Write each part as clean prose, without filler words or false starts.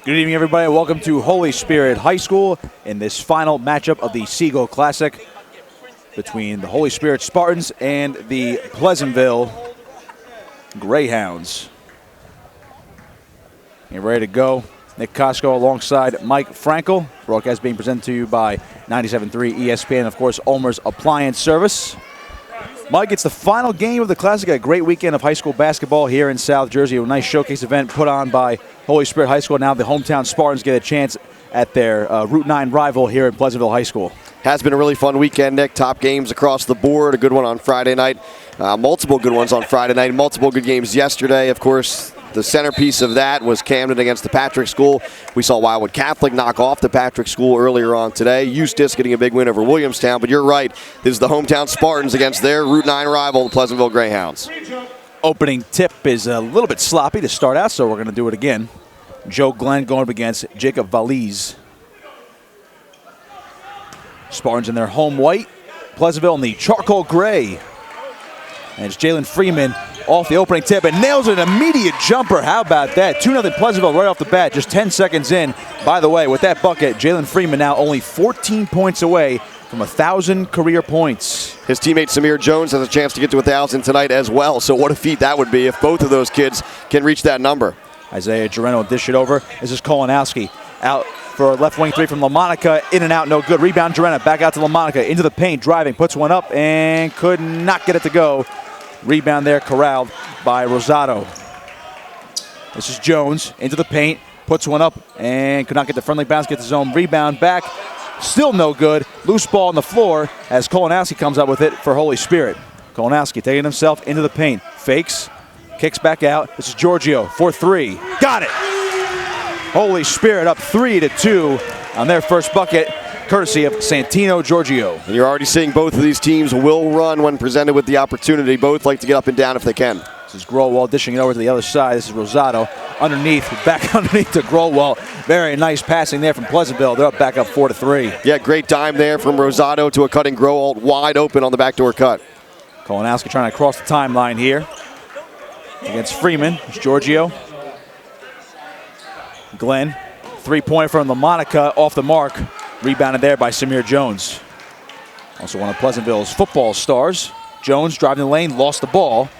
Good evening, everybody. Welcome to Holy Spirit High School in this final matchup of the SEAGULL Classic between the Holy Spirit Spartans and the Pleasantville Greyhounds. You're ready to go. Nick Costco alongside Mike Frankel. Broadcast being presented to you by 97.3 ESPN, of course, Ulmer's Appliance Service. Mike, it's the final game of the Classic. A great weekend of high school basketball here in South Jersey. A nice showcase event put on by Holy Spirit High School. Now the hometown Spartans get a chance at their Route 9 rival here in Pleasantville High School. Has been a really fun weekend, Nick. Top games across the board. A good one on Friday night. Multiple good ones on Friday night. Multiple good games yesterday. Of course, the centerpiece of that was Camden against the Patrick School. We saw Wildwood Catholic knock off the Patrick School earlier on today. Eustis getting a big win over Williamstown. But you're right. This is the hometown Spartans against their Route 9 rival, the Pleasantville Greyhounds. Opening tip is a little bit sloppy to start out, so we're going to do it again. Joe Glenn going up against Jacob Valise. Spartans in their home white. Pleasantville in the charcoal gray. And it's Jalen Freeman off the opening tip and nails an immediate jumper. How about that? 2-0 Pleasantville right off the bat, just 10 seconds in. By the way, with that bucket, Jalen Freeman now only 14 points away from 1,000 career points. His teammate Samir Jones has a chance to get to 1,000 tonight as well, so what a feat that would be if both of those kids can reach that number. Isaiah Gereno will dish it over. This is Kolanowski out for a left wing three from LaMonica. In and out, no good. Rebound Gereno, back out to LaMonica, into the paint, driving, puts one up and could not get it to go. Rebound there corralled by Rosado. This is Jones into the paint, puts one up and could not get the friendly bounce, gets his own rebound back. Still no good. Loose ball on the floor as Kolanowski comes up with it for Holy Spirit. Kolanowski taking himself into the paint. Fakes, kicks back out. This is Giorgio for three. Got it! Holy Spirit up 3-2 on their first bucket, courtesy of Santino Giorgio. And you're already seeing both of these teams will run when presented with the opportunity. Both like to get up and down if they can. This is Growell dishing it over to the other side. This is Rosado underneath, back underneath to Growell. Very nice passing there from Pleasantville. They're up back up 4-3. Yeah, great dime there from Rosado to a cutting Growell wide open on the backdoor cut. Kolanowski trying to cross the timeline here against Freeman. It's Giorgio. Glenn, three-pointer from LaMonica off the mark. Rebounded there by Samir Jones. Also one of Pleasantville's football stars. Jones driving the lane, lost the ball.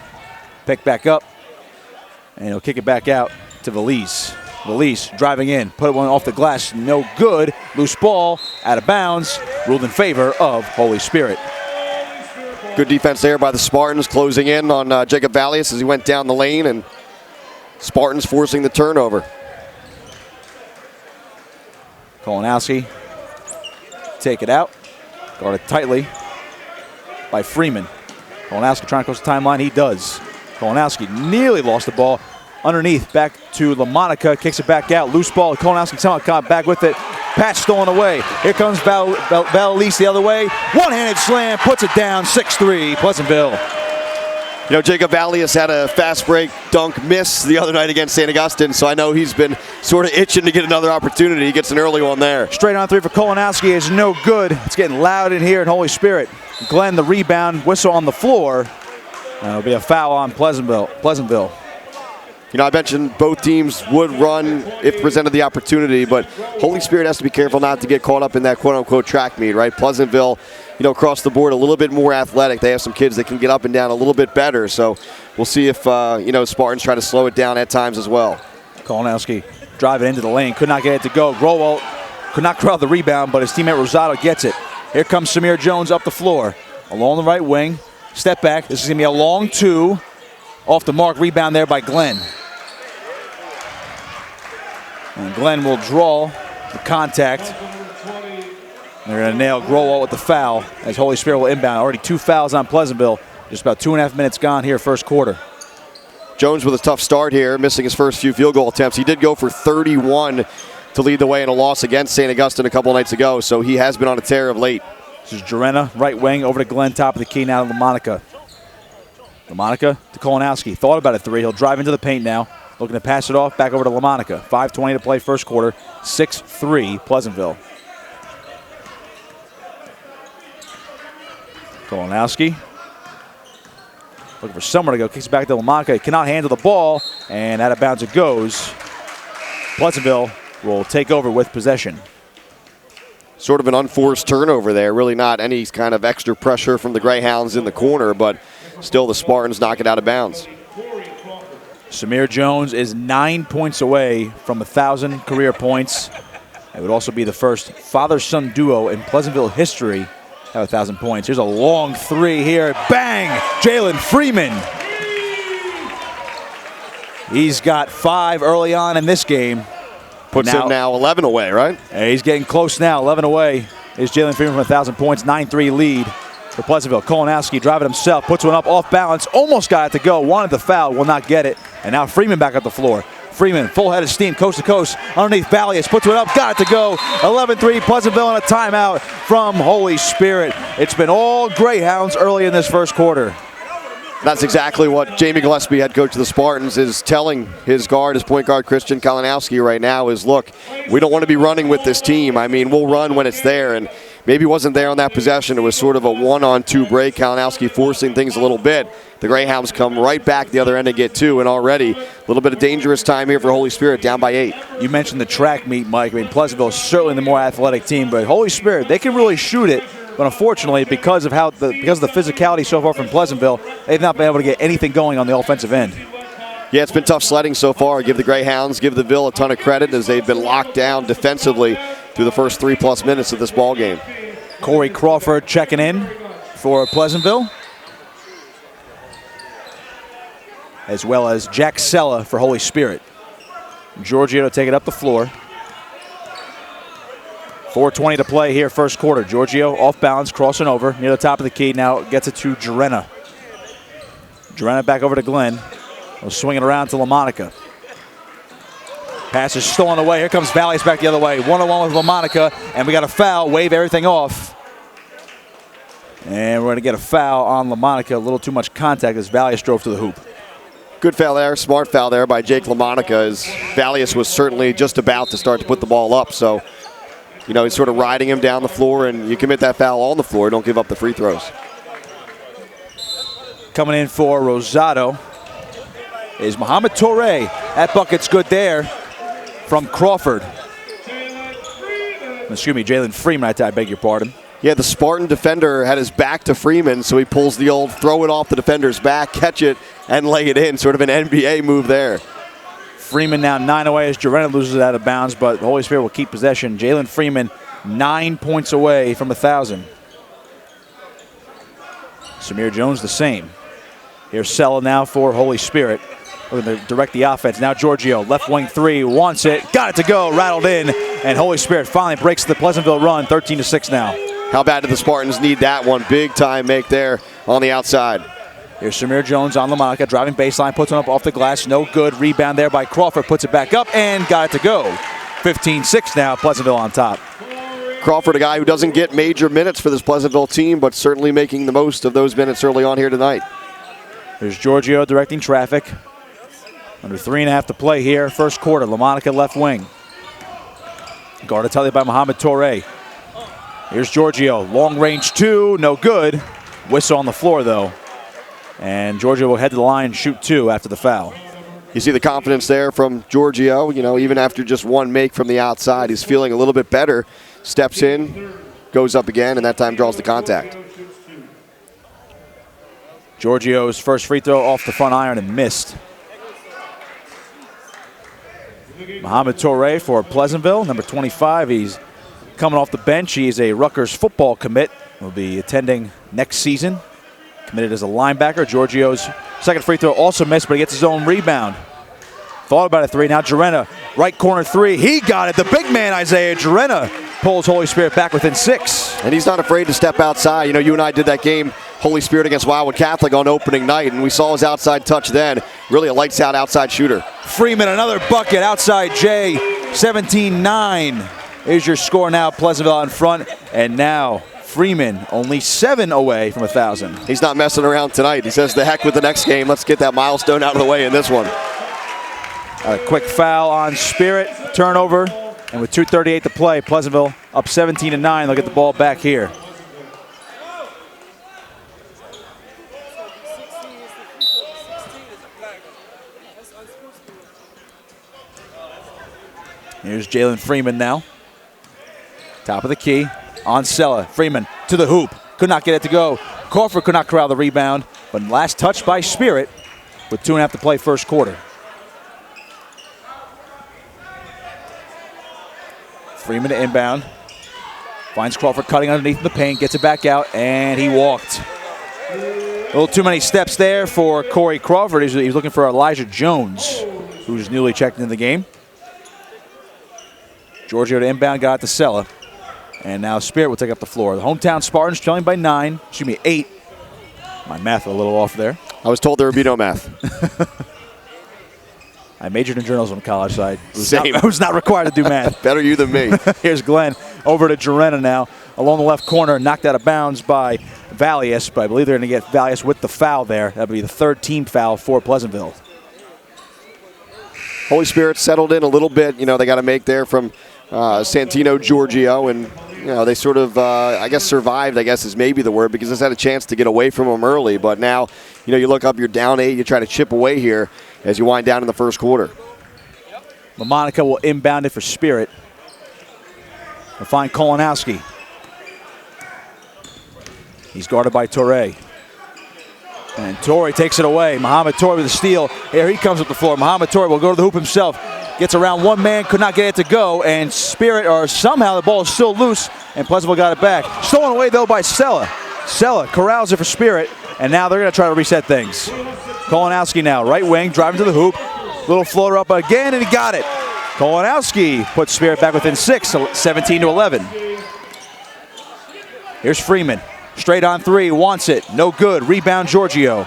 Picked back up, and he'll kick it back out to Valise. Valise driving in, put one off the glass, no good. Loose ball, out of bounds, ruled in favor of Holy Spirit. Good defense there by the Spartans, closing in on Jacob Valius as he went down the lane, and Spartans forcing the turnover. Kolanowski, take it out, guarded tightly by Freeman. Kolanowski trying to cross the timeline, he does. Kolanowski nearly lost the ball underneath, back to LaMonica, kicks it back out, loose ball. Kolanowski somehow caught back with it. Pass stolen away. Here comes Valise the other way. One-handed slam, puts it down, 6-3, Pleasantville. You know, Jacob Valius had a fast break dunk miss the other night against St. Augustine, so I know he's been sort of itching to get another opportunity. He gets an early one there. Straight on three for Kolanowski is no good. It's getting loud in here at Holy Spirit. Glenn the rebound, whistle on the floor. It'll be a foul on Pleasantville. You know, I mentioned both teams would run if presented the opportunity, but Holy Spirit has to be careful not to get caught up in that quote-unquote track meet, right? Pleasantville, you know, across the board, a little bit more athletic. They have some kids that can get up and down a little bit better, so we'll see if, you know, Spartans try to slow it down at times as well. Kolanowski driving into the lane, could not get it to go. Growell could not crowd the rebound, but his teammate Rosado gets it. Here comes Samir Jones up the floor, along the right wing. Step back. This is going to be a long two. Off the mark, rebound there by Glenn. And Glenn will draw the contact. They're going to nail Growell with the foul as Holy Spirit will inbound. Already 2 fouls on Pleasantville. Just about 2.5 minutes gone here, first quarter. Jones with a tough start here, missing his first few field goal attempts. He did go for 31 to lead the way in a loss against St. Augustine a couple nights ago, so he has been on a tear of late. This is Gerena, right wing, over to Glenn, top of the key now to LaMonica. LaMonica to Kolanowski. Thought about a three. He'll drive into the paint now. Looking to pass it off, back over to LaMonica. 5:20 to play first quarter. 6-3 Pleasantville. Kolanowski looking for somewhere to go. Kicks it back to LaMonica. He cannot handle the ball, and out of bounds it goes. Pleasantville will take over with possession. Sort of an unforced turnover there. Really not any kind of extra pressure from the Greyhounds in the corner, but still the Spartans knock it out of bounds. Samir Jones is 9 points away from 1,000 career points. It would also be the first father-son duo in Pleasantville history to have 1,000 points. Here's a long three here. Bang! Jalen Freeman. He's got 5 early on in this game. Puts him now 11 away, right? He's getting close now, 11 away. Is Jalen Freeman from 1,000 points, 9-3 lead for Pleasantville. Kolonowski driving himself, puts one up off balance, almost got it to go, wanted the foul, will not get it. And now Freeman back up the floor. Freeman, full head of steam, coast to coast, underneath Valius, puts one up, got it to go. 11-3, Pleasantville and a timeout from Holy Spirit. It's been all Greyhounds early in this first quarter. That's exactly what Jamie Gillespie, head coach of the Spartans, is telling his guard, his point guard, Christian Kolonowski right now is, look, we don't want to be running with this team. I mean, we'll run when it's there, and maybe it wasn't there on that possession. It was sort of a 1-on-2 break. Kolonowski forcing things a little bit. The Greyhounds come right back the other end and get 2, and already a little bit of dangerous time here for Holy Spirit, down by 8. You mentioned the track meet, Mike. I mean, Pleasantville is certainly the more athletic team, but Holy Spirit, they can really shoot it. But unfortunately, because of the physicality so far from Pleasantville, they've not been able to get anything going on the offensive end. Yeah, it's been tough sledding so far. Give the Greyhounds, give the Ville a ton of credit as they've been locked down defensively through the first 3+ minutes of this ball game. Corey Crawford checking in for Pleasantville, as well as Jack Sella for Holy Spirit. Giorgio to take it up the floor. 4:20 to play here, first quarter. Giorgio off balance, crossing over near the top of the key. Now gets it to Jarena. Jarena back over to Glenn. He'll swing it around to LaMonica. Pass is stolen away. Here comes Valius back the other way. 1-on-1 with LaMonica, and we got a foul. Wave everything off. And we're going to get a foul on LaMonica. A little too much contact as Valius drove to the hoop. Good foul there, smart foul there by Jake LaMonica, as Valius was certainly just about to start to put the ball up. So, you know, he's sort of riding him down the floor, and you commit that foul on the floor. Don't give up the free throws. Coming in for Rosado is Mohamed Touré. That bucket's good there from Crawford. Excuse me, Jalen Freeman, I beg your pardon. Yeah, the Spartan defender had his back to Freeman, so he pulls the old throw it off the defender's back, catch it, and lay it in. Sort of an NBA move there. Freeman now 9 away as Jarena loses it out of bounds, but the Holy Spirit will keep possession. Jalen Freeman 9 points away from 1,000. Samir Jones the same. Here's Sella now for Holy Spirit. Looking to direct the offense. Now Giorgio, left wing 3, wants it, got it to go, rattled in, and Holy Spirit finally breaks the Pleasantville run, 13-6 now. How bad do the Spartans need that one? Big time make there on the outside. Here's Samir Jones on LaMonica, driving baseline, puts one up off the glass, no good. Rebound there by Crawford, puts it back up and got it to go. 15-6 now, Pleasantville on top. Crawford, a guy who doesn't get major minutes for this Pleasantville team, but certainly making the most of those minutes early on here tonight. There's Giorgio directing traffic. Under 3.5 to play here, first quarter. LaMonica left wing. Guardatelli by Mohamed Touré. Here's Giorgio, long range 2, no good. Whistle on the floor though. And Giorgio will head to the line and shoot 2 after the foul. You see the confidence there from Giorgio. You know, even after just one make from the outside, he's feeling a little bit better. Steps in, goes up again, and that time draws the contact. Giorgio's first free throw off the front iron and missed. Mohamed Touré for Pleasantville, number 25. He's coming off the bench. He's a Rutgers football commit. Will be attending next season. Committed as a linebacker. Giorgio's second free throw also missed, but he gets his own rebound. Thought about a 3. Now Jarena, right corner 3. He got it. The big man, Isaiah Jarena, pulls Holy Spirit back within 6. And he's not afraid to step outside. You know, you and I did that game, Holy Spirit against Wildwood Catholic on opening night, and we saw his outside touch then. Really a lights out outside shooter. Freeman, another bucket outside Jay. 17-9 is your score now. Pleasantville in front. And now Freeman only 7 away from 1,000. He's not messing around tonight. He says, the heck with the next game. Let's get that milestone out of the way in this one. A quick foul on Spirit. Turnover. And with 2:38 to play, Pleasantville up 17-9. They'll get the ball back here. Here's Jalen Freeman now. Top of the key on Sella. Freeman to the hoop. Could not get it to go. Crawford could not corral the rebound, but last touch by Spirit with 2.5 to play first quarter. Freeman to inbound. Finds Crawford cutting underneath in the paint, gets it back out, and he walked. A little too many steps there for Corey Crawford. He's looking for Elijah Jones, who's newly checked into the game. Giorgio to inbound, got it to Sella. And now Spirit will take up the floor. The hometown Spartans trailing by 8. My math a little off there. I was told there would be no math. I majored in journalism in college, so I Same. was not required to do math. Better you than me. Here's Glenn over to Jarena now. Along the left corner, knocked out of bounds by Valius, but I believe they're going to get Valius with the foul there. That would be the third team foul for Pleasantville. Holy Spirit settled in a little bit. You know, they got a make there from Santino Giorgio, and you know, they sort of, I guess, survived, I guess is maybe the word, because they had a chance to get away from them early. But now, you know, you look up, you're down 8, you try to chip away here as you wind down in the first quarter. LaMonica will inbound it for Spirit. They'll find Kolanowski. He's guarded by Torre. And Torre takes it away. Muhammad Torre with a steal. Here he comes up the floor. Muhammad Torre will go to the hoop himself. Gets around one man, could not get it to go, and Spirit, or somehow the ball is still loose, and Pleasantville got it back. Stolen away, though, by Sella. Sella corrals it for Spirit, and now they're going to try to reset things. Kolanowski now, right wing, driving to the hoop. Little floater up again, and he got it. Kolanowski puts Spirit back within 6, 17-11. Here's Freeman. Straight on 3, wants it, no good. Rebound, Giorgio.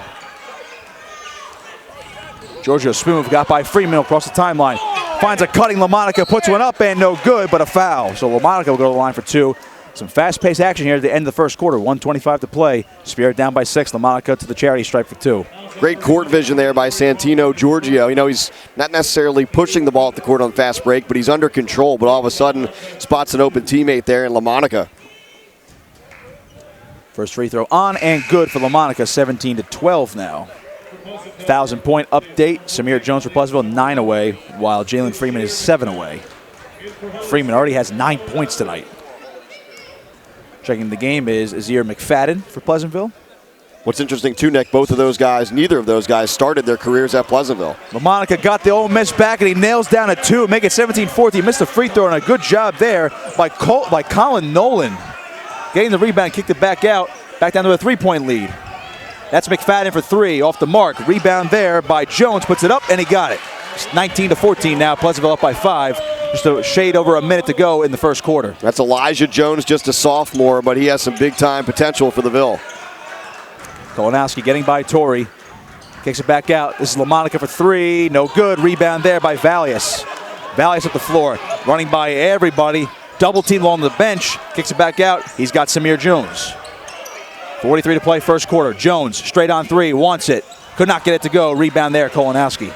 Giorgio smooth, got by Freeman across the timeline. Finds a cutting LaMonica, puts one up and no good, but a foul. So LaMonica will go to the line for 2. Some fast-paced action here at the end of the first quarter. 1:25 to play. Spirit down by 6. LaMonica to the charity stripe for 2. Great court vision there by Santino Giorgio. You know, he's not necessarily pushing the ball at the court on fast break, but he's under control. But all of a sudden, spots an open teammate there in LaMonica. First free throw on and good for LaMonica. 17-12 now. 1,000-point update. Samir Jones for Pleasantville, 9 away, while Jalen Freeman is 7 away. Freeman already has 9 points tonight. Checking the game is Azir McFadden for Pleasantville. What's interesting too, Nick, both of those guys, neither of those guys started their careers at Pleasantville. LaMonica got the Ole Miss back, and he nails down a 2, make it 17-14. Missed a free throw, and a good job there by Colin Nolan. Getting the rebound, kicked it back out, back down to a 3-point lead. That's McFadden for 3, off the mark. Rebound there by Jones, puts it up, and he got it. It's 19-14 now, Pleasantville up by 5. Just a shade over a minute to go in the first quarter. That's Elijah Jones, just a sophomore, but he has some big-time potential for the Ville. Kolanowski getting by Torrey. Kicks it back out. This is LaMonica for 3. No good. Rebound there by Valius. Valius up the floor. Running by everybody. Double team along the bench. Kicks it back out. He's got Samir Jones. 43 to play first quarter. Jones straight on 3. Wants it. Could not get it to go. Rebound there, Kolanowski.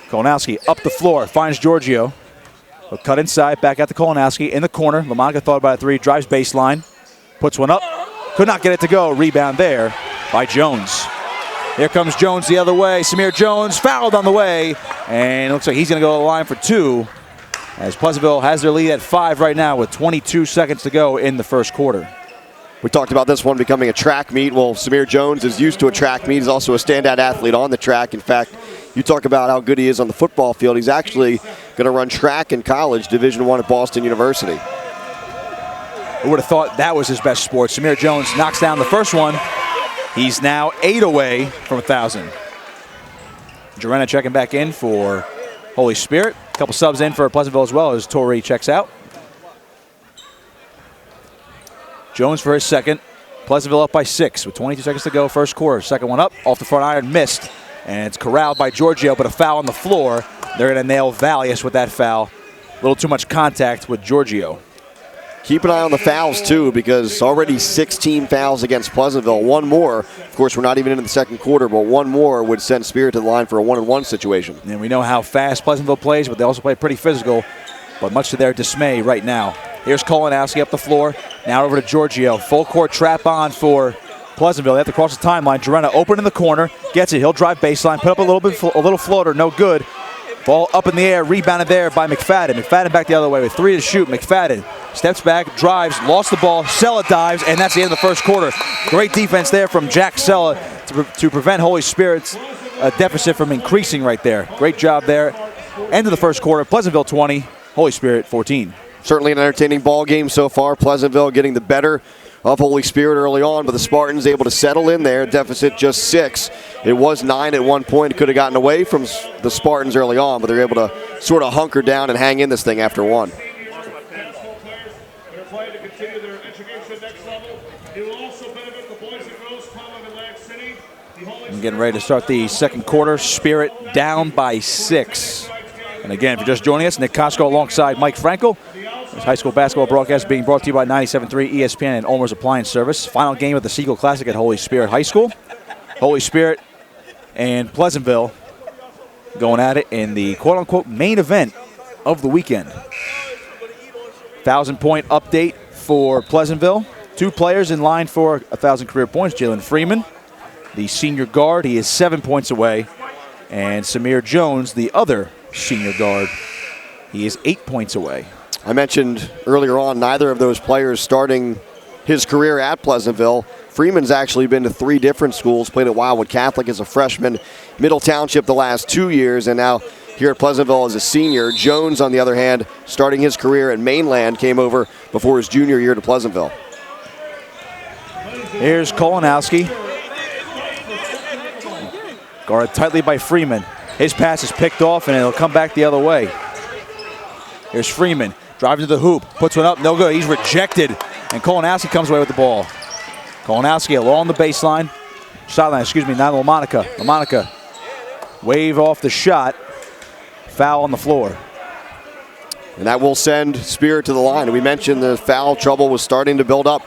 Kolanowski up the floor. Finds Giorgio. He'll cut inside. Back out to Kolanowski. In the corner. LaMonica thought about a 3. Drives baseline. Puts one up. Could not get it to go. Rebound there by Jones. Here comes Jones the other way. Samir Jones fouled on the way. And it looks like he's going to go to the line for 2. As Pleasantville has their lead at 5 right now with 22 seconds to go in the first quarter. We talked about this one becoming a track meet. Well, Samir Jones is used to a track meet. He's also a standout athlete on the track. In fact, you talk about how good he is on the football field. He's actually going to run track in college, Division I at Boston University. Who would have thought that was his best sport? Samir Jones knocks down the first one. He's now 8 away from 1,000. Jarena checking back in for Holy Spirit. A couple subs in for Pleasantville as well as Torrey checks out. Jones for his second. Pleasantville up by 6 with 22 seconds to go. First quarter. Second one up. Off the front iron. Missed. And it's corralled by Giorgio, but a foul on the floor. They're going to nail Valius with that foul. A little too much contact with Giorgio. Keep an eye on the fouls, too, because already 16 fouls against Pleasantville. One more. Of course, we're not even in the second quarter, but one more would send Spirit to the line for a 1-on-1 situation. And we know how fast Pleasantville plays, but they also play pretty physical, but much to their dismay right now. Here's Kolanowski up the floor. Now over to Giorgio. Full court trap on for Pleasantville. They have to cross the timeline. Jarena open in the corner. Gets it. He'll drive baseline. Put up a little floater. No good. Ball up in the air, rebounded there by McFadden. McFadden back the other way with 3 to shoot. McFadden steps back, drives, lost the ball. Sella dives, and that's the end of the first quarter. Great defense there from Jack Sella to prevent Holy Spirit's deficit from increasing right there. Great job there. End of the first quarter. Pleasantville 20, Holy Spirit 14. Certainly an entertaining ball game so far. Pleasantville getting the better of Holy Spirit early on, but the Spartans able to settle in there. Deficit just 6. It was 9 at one point. Could have gotten away from the Spartans early on, but they're able to sort of hunker down and hang in this thing after 1. I'm getting ready to start the second quarter. Spirit down by 6. And again, if you're just joining us, Nick Costco alongside Mike Frankel. This high school basketball broadcast being brought to you by 97.3 ESPN and Olmer's Appliance Service. Final game of the SEAGULL Classic at Holy Spirit High School. Holy Spirit and Pleasantville going at it in the quote-unquote main event of the weekend. 1,000-point update for Pleasantville. 2 players in line for 1,000 career points. Jalen Freeman, the senior guard, he is 7 points away. And Samir Jones, the other senior guard, he is 8 points away. I mentioned earlier on neither of those players starting his career at Pleasantville. Freeman's actually been to 3 different schools, played at Wildwood Catholic as a freshman, Middle Township the last 2 years, and now here at Pleasantville as a senior. Jones, on the other hand, starting his career at Mainland, came over before his junior year to Pleasantville. Here's Kolanowski. Guarded tightly by Freeman. His pass is picked off, and it'll come back the other way. Here's Freeman. Drives to the hoop. Puts one up. No good. He's rejected. And Kolanowski comes away with the ball. Kolanowski along the baseline. Sideline, now LaMonica. LaMonica. Wave off the shot. Foul on the floor. And that will send Spirit to the line. We mentioned the foul trouble was starting to build up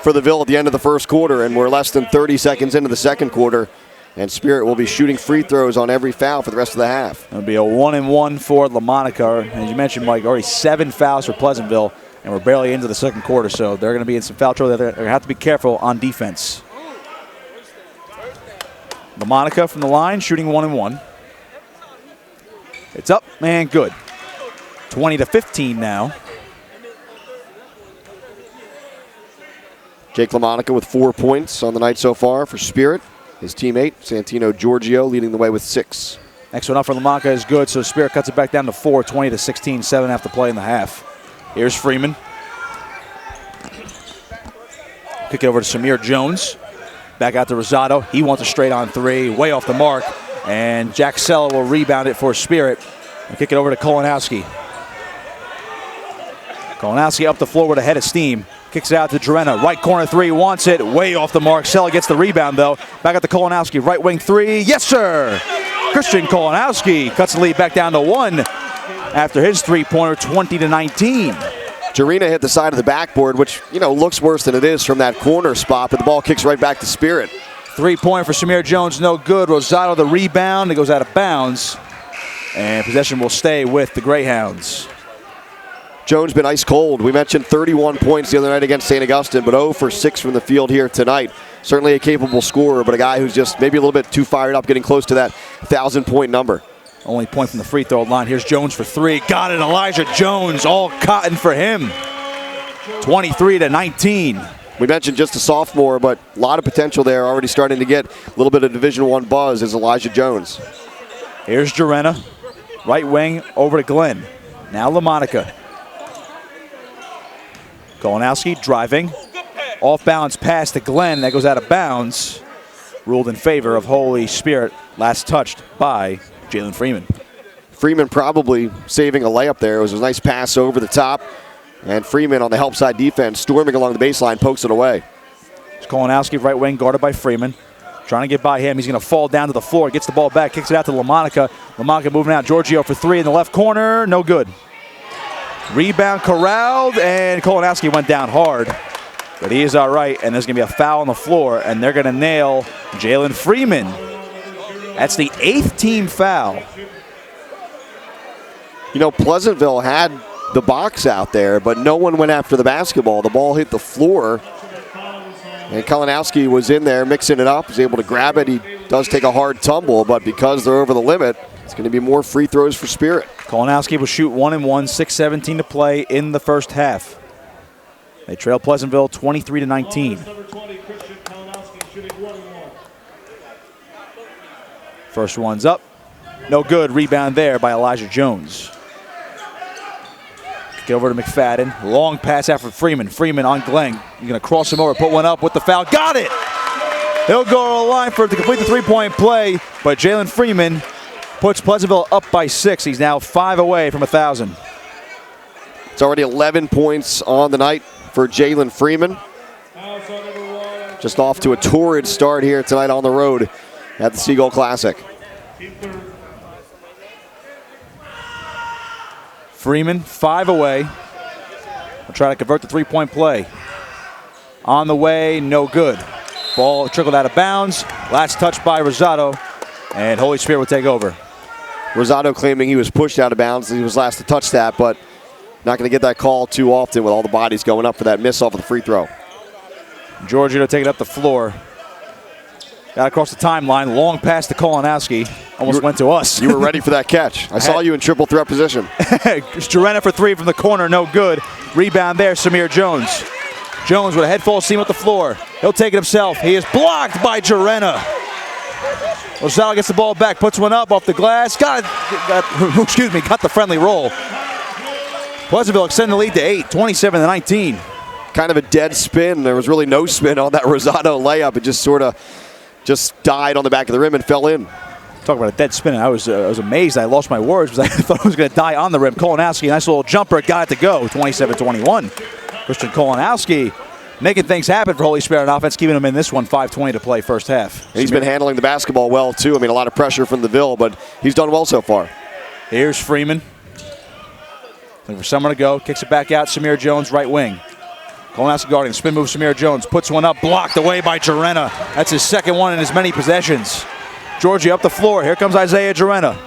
for the Ville at the end of the first quarter, and we're less than 30 seconds into the second quarter. And Spirit will be shooting free throws on every foul for the rest of the half. It'll be a 1-and-1 for LaMonica. As you mentioned, Mike, already 7 fouls for Pleasantville, and we're barely into the second quarter, so they're going to be in some foul trouble. They're going to have to be careful on defense. LaMonica from the line, shooting 1-and-1. It's up and good. 20-15 now. Jake LaMonica with 4 points on the night so far for Spirit. His teammate, Santino Giorgio, leading the way with 6. Next one up for LaMonica is good, so Spirit cuts it back down to 4, 20-16, 7.5 to play in the half. Here's Freeman. Kick it over to Samir Jones. Back out to Rosado. He wants a straight-on 3, way off the mark. And Jack Sella will rebound it for Spirit. And kick it over to Kolanowski. Kolanowski up the floor with a head of steam. Kicks it out to Drenna. Right corner 3, wants it. Way off the mark. Sella gets the rebound, though. Back at the Kolanowski. Right wing 3. Yes, sir! Christian Kolanowski cuts the lead back down to 1 after his three-pointer, 20-19. Jarena hit the side of the backboard, which, looks worse than it is from that corner spot, but the ball kicks right back to Spirit. 3-point for Samir Jones, no good. Rosado the rebound. It goes out of bounds. And possession will stay with the Greyhounds. Jones been ice cold. We mentioned 31 points the other night against St. Augustine, but 0 for 6 from the field here tonight. Certainly a capable scorer, but a guy who's just maybe a little bit too fired up, getting close to that 1,000-point number. Only point from the free throw line. Here's Jones for 3. Got it, Elijah Jones. All cotton for him. 23-19. We mentioned just a sophomore, but a lot of potential there. Already starting to get a little bit of Division I buzz is Elijah Jones. Here's Jarena. Right wing over to Glenn. Now LaMonica. Kolanowski driving. Off-balance pass to Glenn. That goes out of bounds. Ruled in favor of Holy Spirit. Last touched by Jalen Freeman. Freeman probably saving a layup there. It was a nice pass over the top. And Freeman on the help side defense, storming along the baseline, pokes it away. It's Kolanowski, right wing, guarded by Freeman. Trying to get by him. He's going to fall down to the floor. Gets the ball back, kicks it out to LaMonica. LaMonica moving out. Giorgio for 3 in the left corner. No good. Rebound corralled, and Kolanowski went down hard. But he is all right, and there's going to be a foul on the floor, and they're going to nail Jalen Freeman. That's the 8th team foul. Pleasantville had the box out there, but no one went after the basketball. The ball hit the floor, and Kolanowski was in there mixing it up, was able to grab it. He does take a hard tumble, but because they're over the limit, It's going to be more free throws for Spirit. Kalinowski will shoot 1 and 1, 6:17 to play in the first half. They trail Pleasantville 23-19. First one's up. No good. Rebound there by Elijah Jones. Get over to McFadden. Long pass out for Freeman. Freeman on Glenn. He's going to cross him over, put one up with the foul. Got it! He'll go to the line to complete the three-point play, but Jalen Freeman puts Pleasantville up by 6. He's now 5 away from 1,000. It's already 11 points on the night for Jalen Freeman. Just off to a torrid start here tonight on the road at the SEAGULL Classic. Freeman 5 away. We'll try to convert the three-point play. On the way, no good. Ball trickled out of bounds. Last touch by Rosado, and Holy Spirit will take over. Rosado claiming he was pushed out of bounds. He was last to touch that, but not going to get that call too often with all the bodies going up for that miss off of the free throw. Giorgio taking it up the floor. Got across the timeline. Long pass to Kalinowski. Almost went to us. You were ready for that catch. I saw you in triple threat position. Jarena for 3 from the corner. No good. Rebound there, Samir Jones. Jones with a head full of steam at the floor. He'll take it himself. He is blocked by Jarena. Rosado gets the ball back, puts one up off the glass. Got the friendly roll. Pleasantville extend the lead to 8, 27-19. Kind of a dead spin. There was really no spin on that Rosado layup. It just sort of died on the back of the rim and fell in. Talk about a dead spin. I was amazed. I lost my words because I thought it was going to die on the rim. Kalinowski, nice little jumper, got it to go. 27-21. Christian Kalinowski making things happen for Holy Spirit on offense, keeping them in this one. 5:20 to play first half. And he's been handling the basketball well too. I mean, a lot of pressure from the Ville, but he's done well so far. Here's Freeman. Looking for someone to go. Kicks it back out. Samir Jones, right wing. Kalinowski guarding. Spin move. Samir Jones puts one up. Blocked away by Jarena. That's his second one in as many possessions. Giorgio up the floor. Here comes Isaiah Jarena.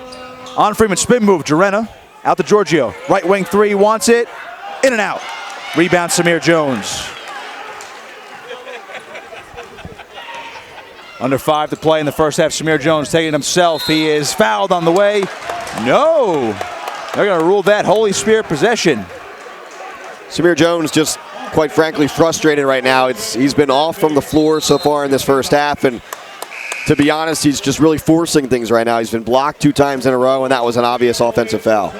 On Freeman. Spin move. Jarena out to Giorgio. Right wing 3. Wants it. In and out. Rebound Samir Jones. Under 5 to play in the first half. Samir Jones taking it himself. He is fouled on the way. No. They're going to rule that Holy Spirit possession. Samir Jones just, quite frankly, frustrated right now. He's been off from the floor so far in this first half, and to be honest, he's just really forcing things right now. He's been blocked 2 times in a row, and that was an obvious offensive foul.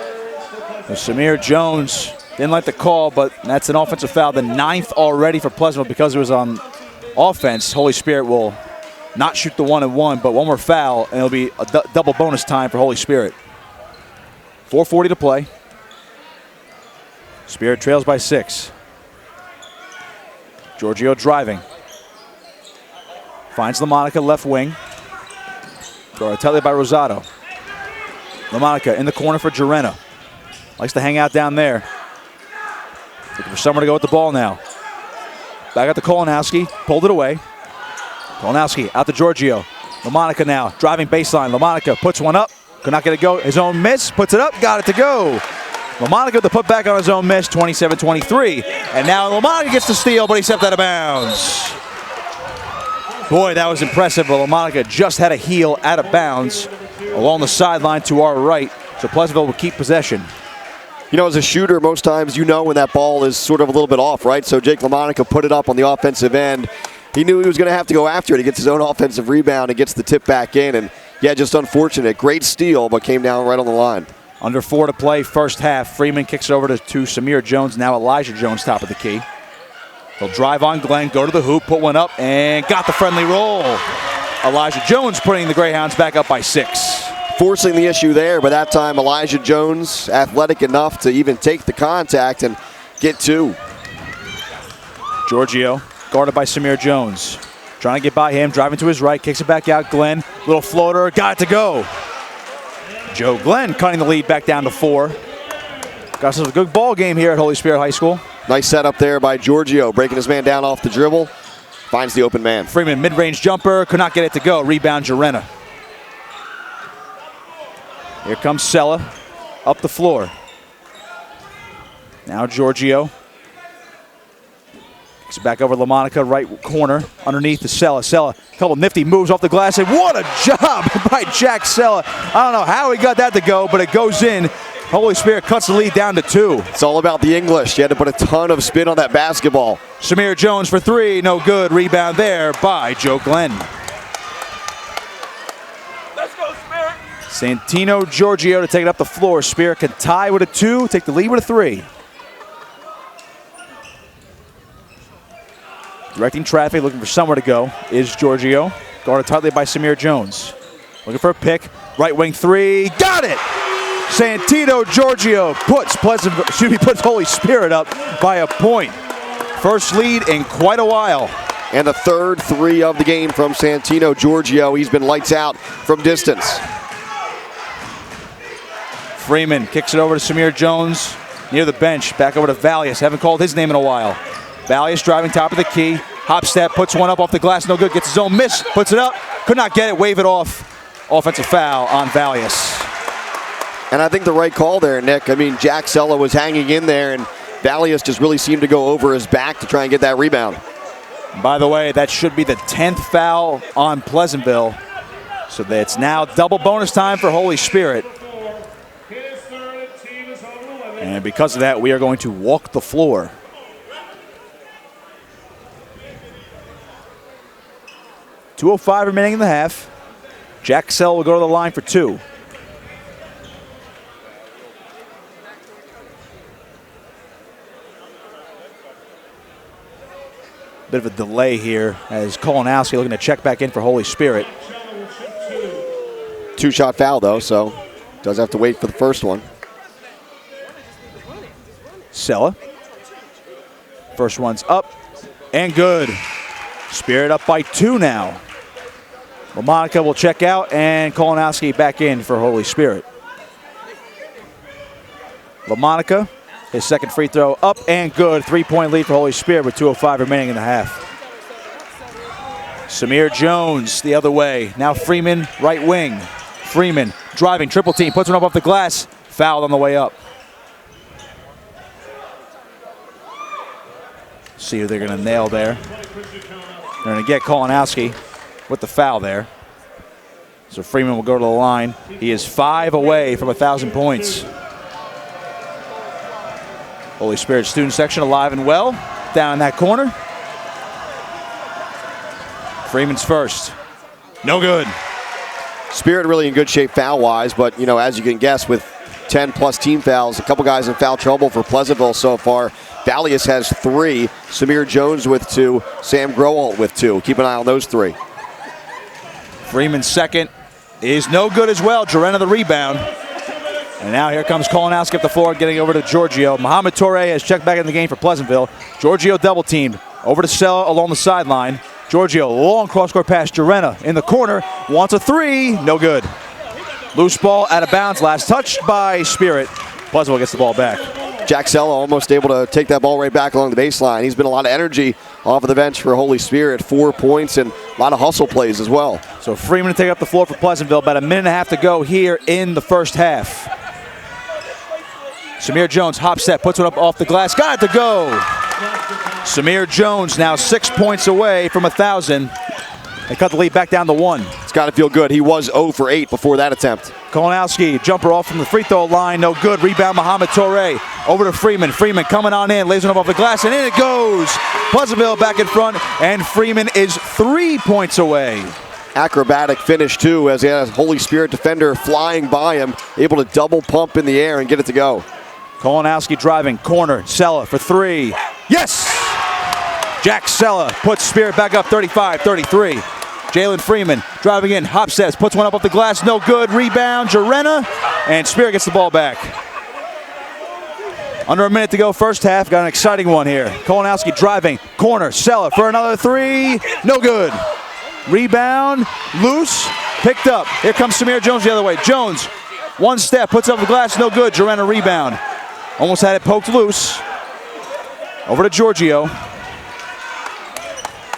Samir Jones didn't like the call, but that's an offensive foul. The 9th already for Pleasantville because it was on offense. Holy Spirit will not shoot the 1-and-1, but one more foul, and it'll be a double bonus time for Holy Spirit. 4:40 to play. Spirit trails by 6. Giorgio driving. Finds LaMonica left wing. Doratelli by Rosado. LaMonica in the corner for Jarena. Likes to hang out down there. Looking for someone to go with the ball now. Back out to Kalinowski. Pulled it away. Kalinowski out to Giorgio. LaMonica now driving baseline. LaMonica puts one up. Could not get it go. His own miss. Puts it up. Got it to go. LaMonica with the putback on his own miss. 27-23. And now LaMonica gets the steal, but he stepped out of bounds. Boy, that was impressive. But LaMonica just had a heel out of bounds along the sideline to our right. So Pleasantville will keep possession. You know, as a shooter, most times you know when that ball is sort of a little bit off, right? So Jake LaMonica put it up on the offensive end. He knew he was going to have to go after it. He gets his own offensive rebound and gets the tip back in. And yeah, just unfortunate. Great steal, but came down right on the line. Under 4 to play, first half. Freeman kicks it over to Samir Jones. Now Elijah Jones, top of the key. He'll drive on Glenn, go to the hoop, put one up, and got the friendly roll. Elijah Jones putting the Greyhounds back up by 6. Forcing the issue there, but that time Elijah Jones athletic enough to even take the contact and get 2. Giorgio guarded by Samir Jones. Trying to get by him, driving to his right, kicks it back out. Glenn, little floater, got it to go. Joe Glenn cutting the lead back down to 4. Got us a good ball game here at Holy Spirit High School. Nice setup there by Giorgio, breaking his man down off the dribble. Finds the open man. Freeman, mid-range jumper, could not get it to go. Rebound, Jarena. Here comes Sella up the floor. Now Giorgio It's back over LaMonica, right corner, underneath to Sella. Sella, a couple nifty moves off the glass, and what a job by Jack Sella. I don't know how he got that to go, but it goes in. Holy Spirit cuts the lead down to 2. It's all about the English. You had to put a ton of spin on that basketball. Samir Jones for 3, no good. Rebound there by Joe Glenn. Let's go, Spirit. Santino Giorgio to take it up the floor. Spirit can tie with a 2, take the lead with a 3. Directing traffic, looking for somewhere to go, is Giorgio. Guarded tightly by Samir Jones. Looking for a pick. Right wing 3. Got it! Santino Giorgio puts Holy Spirit up by a point. First lead in quite a while. And the third 3 of the game from Santino Giorgio. He's been lights out from distance. Freeman kicks it over to Samir Jones near the bench. Back over to Valius. Haven't called his name in a while. Valius driving top of the key. Hop step, puts one up off the glass. No good. Gets his own miss. Puts it up. Could not get it. Wave it off. Offensive foul on Valius. And I think the right call there, Nick. I mean, Jack Sella was hanging in there, and Valius just really seemed to go over his back to try and get that rebound. By the way, that should be the 10th foul on Pleasantville. So it's now double bonus time for Holy Spirit. And because of that, we are going to walk the floor. .205 remaining in the half. Jack Sell will go to the line for 2. Bit of a delay here as Kolanowski looking to check back in for Holy Spirit. 2-shot foul, though, so does have to wait for the first one. Sella. First one's up and good. Spirit up by 2 now. LaMonica will check out and Kolanowski back in for Holy Spirit. LaMonica, his second free throw up and good. 3-point lead for Holy Spirit with 2:05 remaining in the half. Samir Jones the other way. Now Freeman, right wing. Freeman driving, triple team, puts one up off the glass. Fouled on the way up. See who they're going to nail there. They're going to get Kolanowski with the foul there. So Freeman will go to the line. He is 5 away from 1,000 points. Holy Spirit student section alive and well down in that corner. Freeman's first. No good. Spirit really in good shape foul-wise, but, you know, as you can guess, with 10-plus team fouls, a couple guys in foul trouble for Pleasantville so far. Valius has 3, Samir Jones with 2, Sam Growalt with 2. Keep an eye on those 3. Freeman's second is no good as well. Jarena the rebound. And now here comes Kolanowski up the floor, getting over to Giorgio. Mohamed Torre has checked back in the game for Pleasantville. Giorgio double-teamed. Over to Sella along the sideline. Giorgio, long cross-court pass. Jarena in the corner, wants a 3. No good. Loose ball out of bounds. Last touched by Spirit. Pleasantville gets the ball back. Jack Sella almost able to take that ball right back along the baseline. He's been a lot of energy off of the bench for Holy Spirit. 4 points and a lot of hustle plays as well. So Freeman to take up the floor for Pleasantville. About a minute and a half to go here in the first half. Samir Jones, hop step, puts it up off the glass. Got it to go. Samir Jones now 6 points away from 1,000. They cut the lead back down to 1. It's got to feel good. He was 0 for 8 before that attempt. Kolanowski, jumper off from the free throw line. No good. Rebound, Mohamed Torre. Over to Freeman. Freeman coming on in. Lays it up off the glass, and in it goes. Pleasantville back in front, and Freeman is 3 points away. Acrobatic finish, too, as he has a Holy Spirit defender flying by him, able to double pump in the air and get it to go. Kolanowski driving, corner, Sella for 3. Yes! Jack Sella puts Spirit back up 35-33. Jalen Freeman driving in, hop steps, puts one up off the glass, no good. Rebound, Jarena, and Spirit gets the ball back. Under a minute to go, first half. Got an exciting one here. Kolanowski driving, corner, Sella for another 3. No good. Rebound, loose, picked up. Here comes Samir Jones the other way. Jones, one step, puts up the glass, no good. Jarena rebound. Almost had it poked loose. Over to Giorgio.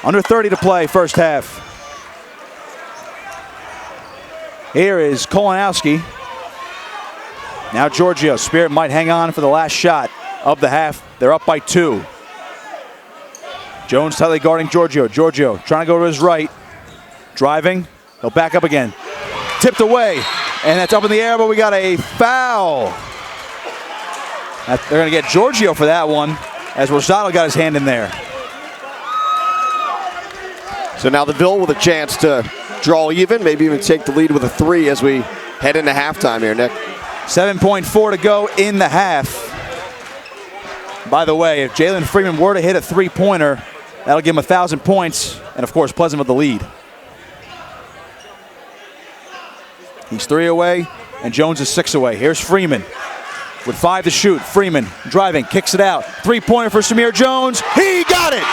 Under 30 to play, first half. Here is Kolanowski. Now Giorgio. Spirit might hang on for the last shot of the half. They're up by 2. Jones tightly guarding Giorgio. Giorgio trying to go to his right. Driving. He'll back up again. Tipped away. And that's up in the air, but we got a foul. They're going to get Giorgio for that one, as Rosado got his hand in there. So now the Ville with a chance to draw even, maybe even take the lead with a 3 as we head into halftime here, Nick. 7.4 to go in the half. By the way, if Jalen Freeman were to hit a three-pointer, that'll give him 1,000 points, and of course, Pleasantville the lead. He's 3 away, and Jones is 6 away. Here's Freeman with 5 to shoot. Freeman driving, kicks it out. Three-pointer for Samir Jones. He got it!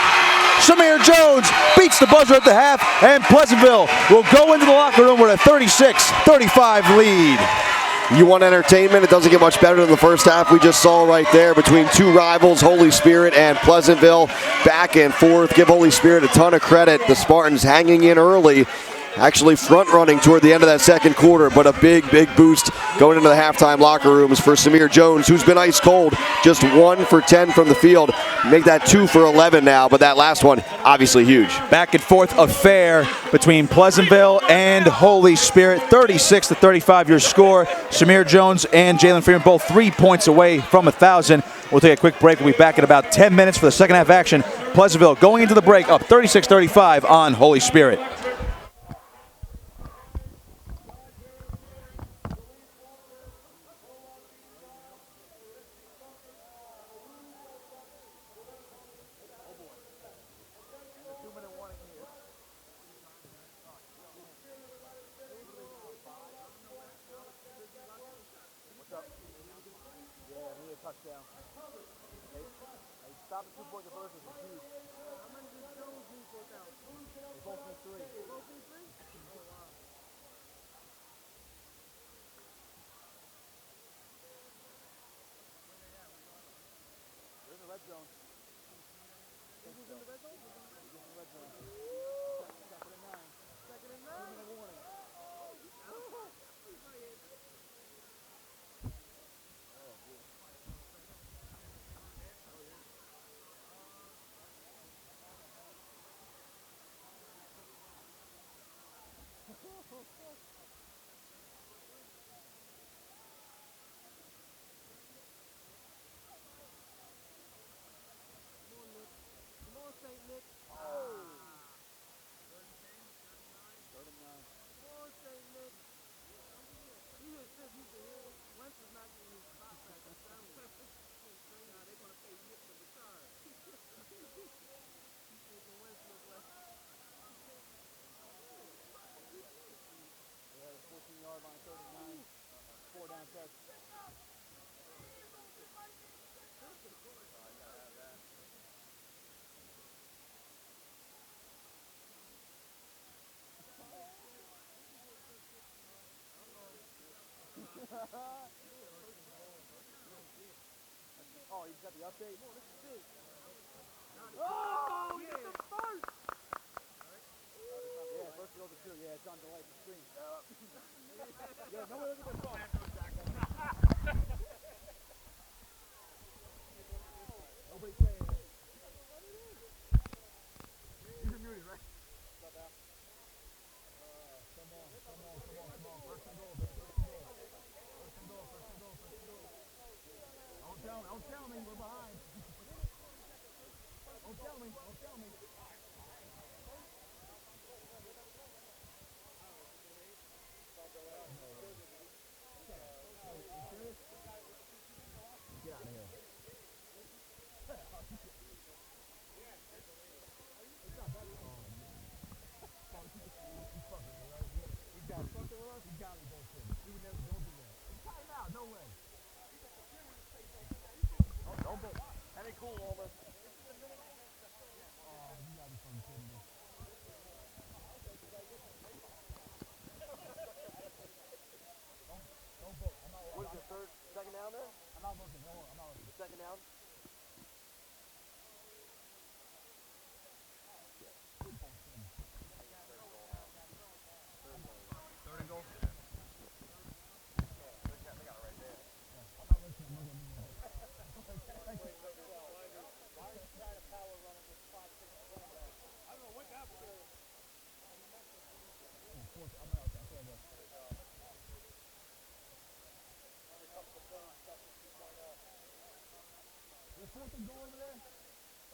Samir Jones beats the buzzer at the half, and Pleasantville will go into the locker room with a 36-35 lead. You want entertainment? It doesn't get much better than the first half we just saw right there between two rivals, Holy Spirit and Pleasantville. Back and forth. Give Holy Spirit a ton of credit. The Spartans hanging in early, actually front-running toward the end of that second quarter, but a big, big boost going into the halftime locker rooms for Samir Jones, who's been ice cold. Just 1 for 10 from the field. Make that 2 for 11 now, but that last one, obviously huge. Back and forth affair between Pleasantville and Holy Spirit. 36-35 your score. Samir Jones and Jalen Freeman both 3 points away from 1,000. We'll take a quick break. We'll be back in about 10 minutes for the second half action. Pleasantville going into the break up 36-35 on Holy Spirit. Oh, he's got the update. Oh, this is big. Oh, he got the first. Yeah, first goes to 2. Yeah, it's on delay the screen. Yeah, nobody look at their phone. Nobody's saying it. These are muted, right? Come on. First and goal, baby. First and goal. Don't tell me, we're behind. Don't tell me. Get out of here. He's got me bullshitting. We would never don't do that. Time out, no way. Don't go. That ain't cool, Oliver. Oh, you gotta be fucking kidding me. Don't vote. What is your second down there? I'm not looking. No, I'm not looking. Second down? Third and goal? They got it right there. I'm not listening. I'm looking at me. Why are you trying to power run on this 5-6 fourth and goal over there?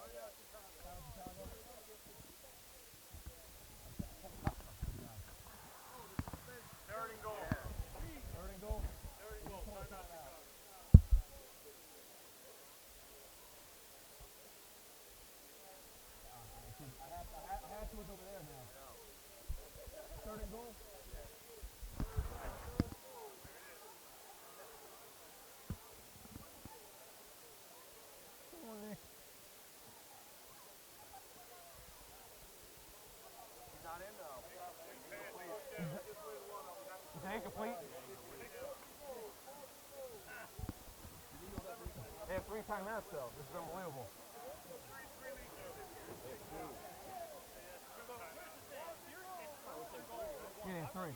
Chicago. Third and goal. Third and goal. Timeout. I have to look over there now. Third and goal. Come on, Nick. He's not in though. Is that incomplete? They have 3 timeouts though. This is unbelievable. Yeah, 3.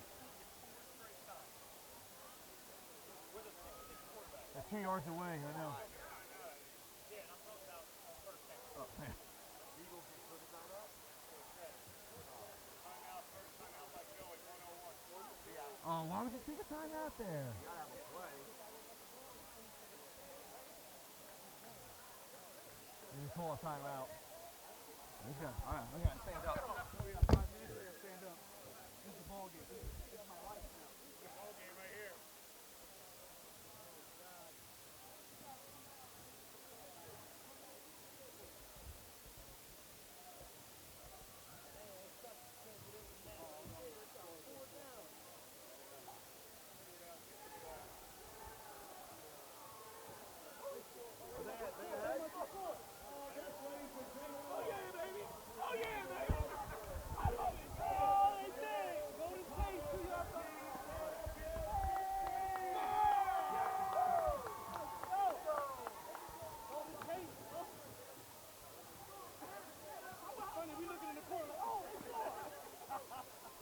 They're 2 yards away, I know. Oh, man. Oh, why would you take a timeout there? You gotta have a play. You call a timeout. He's got, all right, we gotta stand up. We got 5 minutes. We gotta stand up. This is the ball game. This is my life now. This is the ball game right here.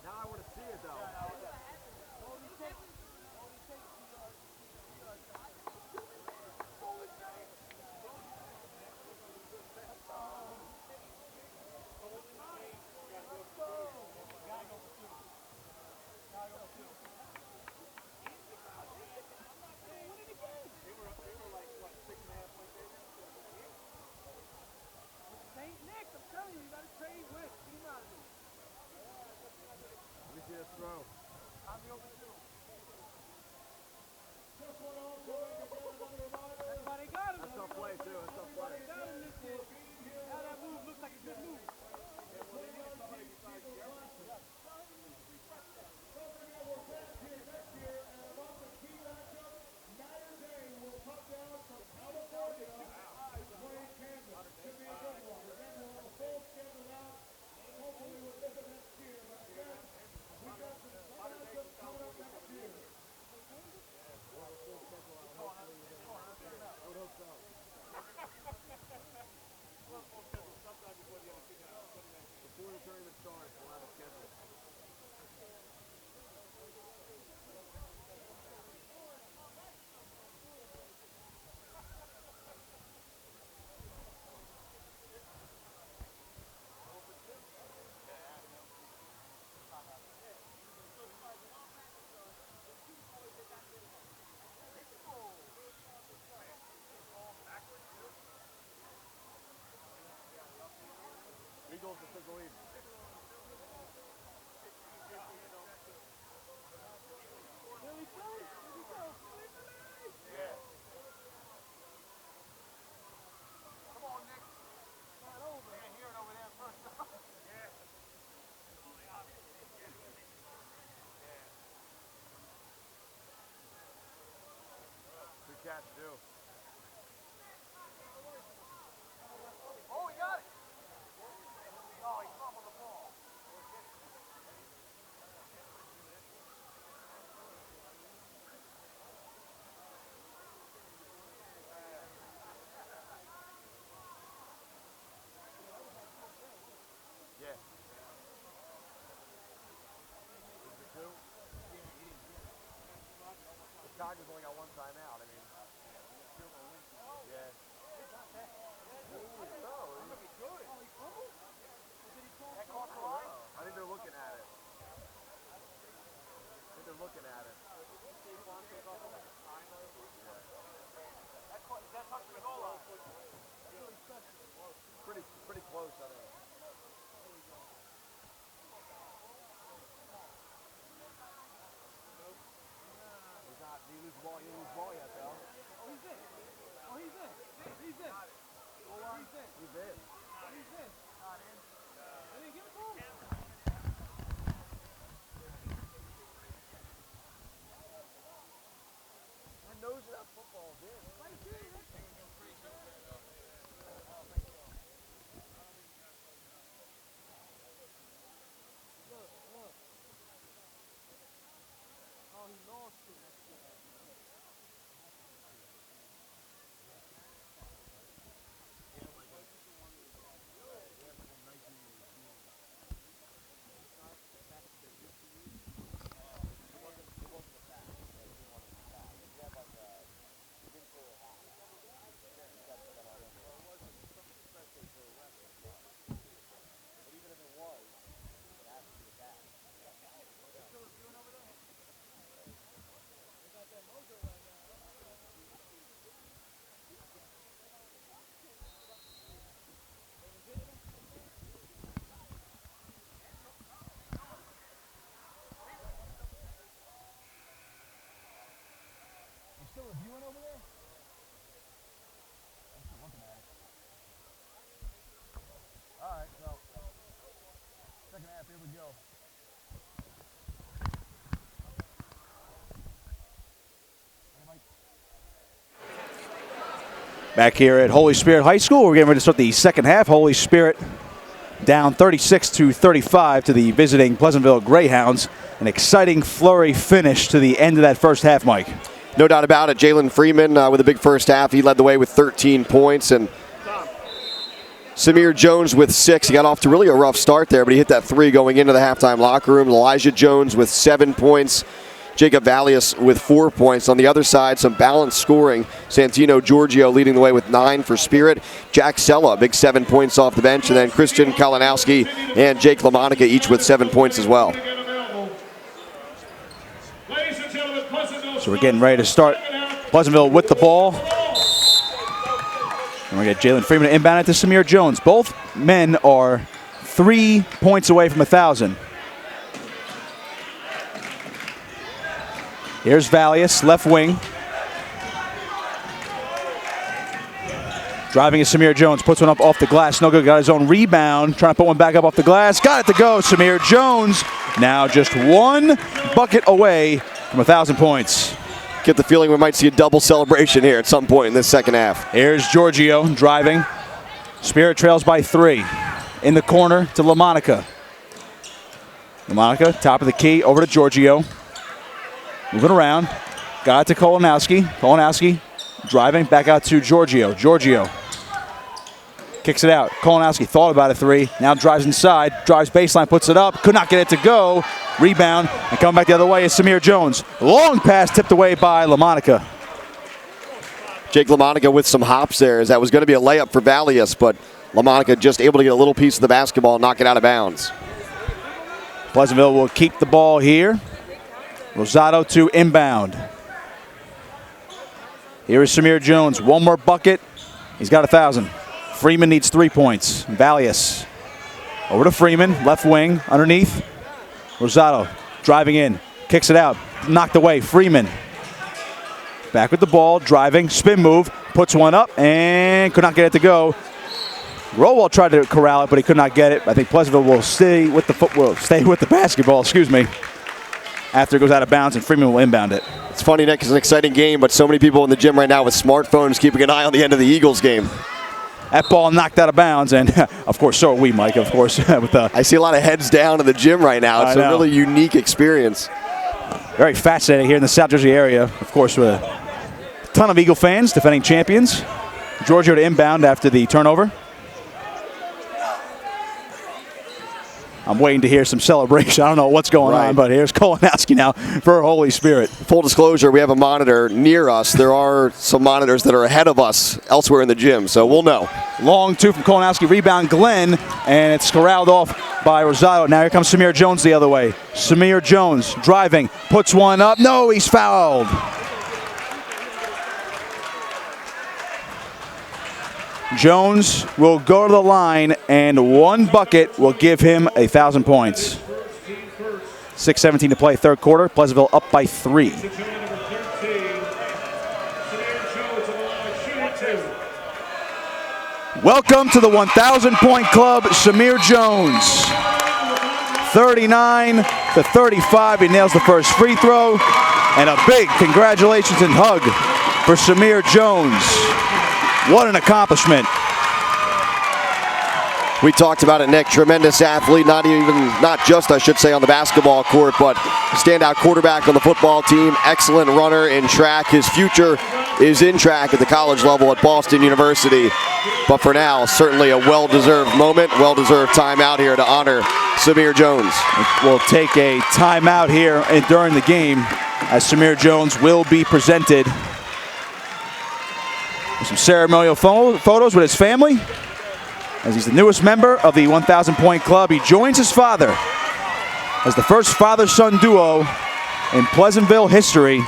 Now I want to see it though. Nick, I'm telling you, you gotta trade with. Get him out of here. Let me see this throw. I'm the open two. Everybody got him. That's tough play too. That's tough play. Got him, Nick. Now that move looks like a good move. Yeah, well, they need somebody besides Jeremy. Before the tournament starts, we'll have a schedule. Eagles to take the lead. Come on, Nick. Start over. I can't hear it over there first. Yeah. Good catch, too. Oh, he got it. Oh, he fumbled. Back here at Holy Spirit High School, we're getting ready to start the second half. Holy Spirit down 36-35 to the visiting Pleasantville Greyhounds. An exciting flurry finish to the end of that first half, Mike. No doubt about it. Jalen Freeman with a big first half. He led the way with 13 points. And Samir Jones with 6. He got off to really a rough start there, but he hit that 3 going into the halftime locker room. Elijah Jones with 7 points. Jacob Valius with 4 points. On the other side, some balanced scoring. Santino Giorgio leading the way with 9 for Spirit. Jack Sella, big 7 points off the bench. And then Christian Kalinowski and Jake LaMonica each with 7 points as well. So we're getting ready to start. Pleasantville with the ball. And we get Jalen Freeman inbound it to Samir Jones. Both men are 3 points away from 1,000. Here's Valius, left wing. Driving is Samir Jones, puts one up off the glass. No good, got his own rebound. Trying to put one back up off the glass. Got it to go, Samir Jones. Now just 1 bucket away from 1,000 points. Get the feeling we might see a double celebration here at some point in this second half. Here's Giorgio driving. Spirit trails by 3. In the corner to LaMonica. LaMonica, top of the key, over to Giorgio. Moving around. Got it to Kalinowski. Kalinowski driving back out to Giorgio. Giorgio kicks it out. Kalinowski thought about a 3. Now drives inside. Drives baseline, puts it up. Could not get it to go. Rebound. And coming back the other way is Samir Jones. Long pass tipped away by LaMonica. Jake LaMonica with some hops there, as that was going to be a layup for Valius, but LaMonica just able to get a little piece of the basketball and knock it out of bounds. Pleasantville will keep the ball here. Rosado to inbound. Here is Samir Jones. 1 more bucket. He's got 1,000. Freeman needs 3 points. Valius over to Freeman. Left wing underneath. Rosado driving in. Kicks it out. Knocked away. Freeman back with the ball. Driving. Spin move. Puts one up and could not get it to go. Rowell tried to corral it, but he could not get it. I think Pleasantville will stay with the basketball. Excuse me. After it goes out of bounds, and Freeman will inbound it. It's funny, Nick, it's an exciting game, but so many people in the gym right now with smartphones keeping an eye on the end of the Eagles game. That ball knocked out of bounds, and of course, so are we, Mike, of course. I see a lot of heads down in the gym right now. It's a really unique experience. Very fascinating here in the South Jersey area. Of course, with a ton of Eagle fans, defending champions. Giorgio to inbound after the turnover. I'm waiting to hear some celebration. I don't know what's going on, but here's Kalinowski now for Holy Spirit. Full disclosure, we have a monitor near us. There are some monitors that are ahead of us elsewhere in the gym, so we'll know. Long 2 from Kalinowski. Rebound Glenn, and it's corralled off by Rosado. Now here comes Samir Jones the other way. Samir Jones driving, puts one up. No, he's fouled. Jones will go to the line, and 1 bucket will give him 1,000 points. 6:17 to play, third quarter. Pleasantville up by 3. Welcome to the 1,000-point club, Samir Jones. 39-35, he nails the first free throw. And a big congratulations and hug for Samir Jones. What an accomplishment. We talked about it, Nick. Tremendous athlete, not just, I should say, on the basketball court, but standout quarterback on the football team, excellent runner in track. His future is in track at the college level at Boston University. But for now, certainly a well-deserved moment, well-deserved timeout here to honor Samir Jones. We'll take a timeout here during the game as Samir Jones will be presented. Some ceremonial photos with his family, as he's the newest member of the 1,000-point club. He joins his father as the first father-son duo in Pleasantville history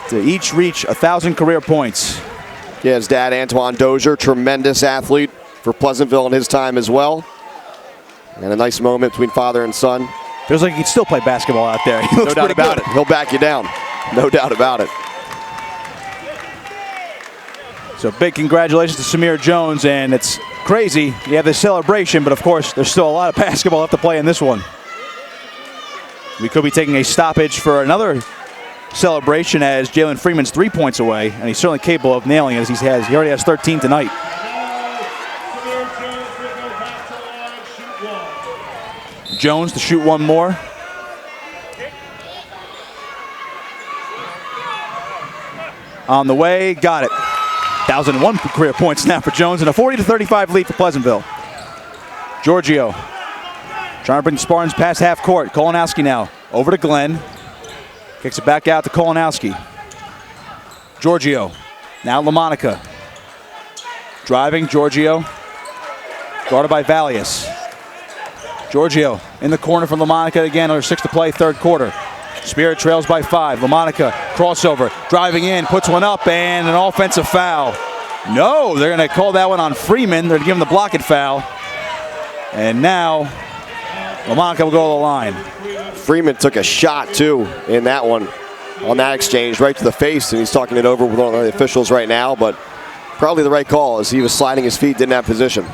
to each reach 1,000 career points. Yeah, his dad, Antoine Dozier, tremendous athlete for Pleasantville in his time as well. And a nice moment between father and son. Feels like he can still play basketball out there. He looks no doubt about it. He'll back you down. No doubt about it. So big congratulations to Samir Jones, and it's crazy. You have this celebration, but of course, there's still a lot of basketball left to play in this one. We could be taking a stoppage for another celebration as Jalen Freeman's 3 points away, and he's certainly capable of nailing it as he already has 13 tonight. Jones to shoot one more. On the way, got it. 1,001 career points now for Jones, and a 40-35 lead for Pleasantville. Giorgio trying to bring the Spartans past half court. Kolanowski now over to Glenn. Kicks it back out to Kolanowski. Giorgio, now LaMonica. Driving, Giorgio. Guarded by Valius. Giorgio in the corner from LaMonica again, under 6 to play, third quarter. Spirit trails by 5. LaMonica, crossover, driving in, puts one up, and an offensive foul. No, they're going to call that one on Freeman. They're going to give him the blocking foul. And now, LaMonica will go to the line. Freeman took a shot, too, in that one, on that exchange, right to the face, and he's talking it over with one of the officials right now, but probably the right call as he was sliding his feet, didn't have position.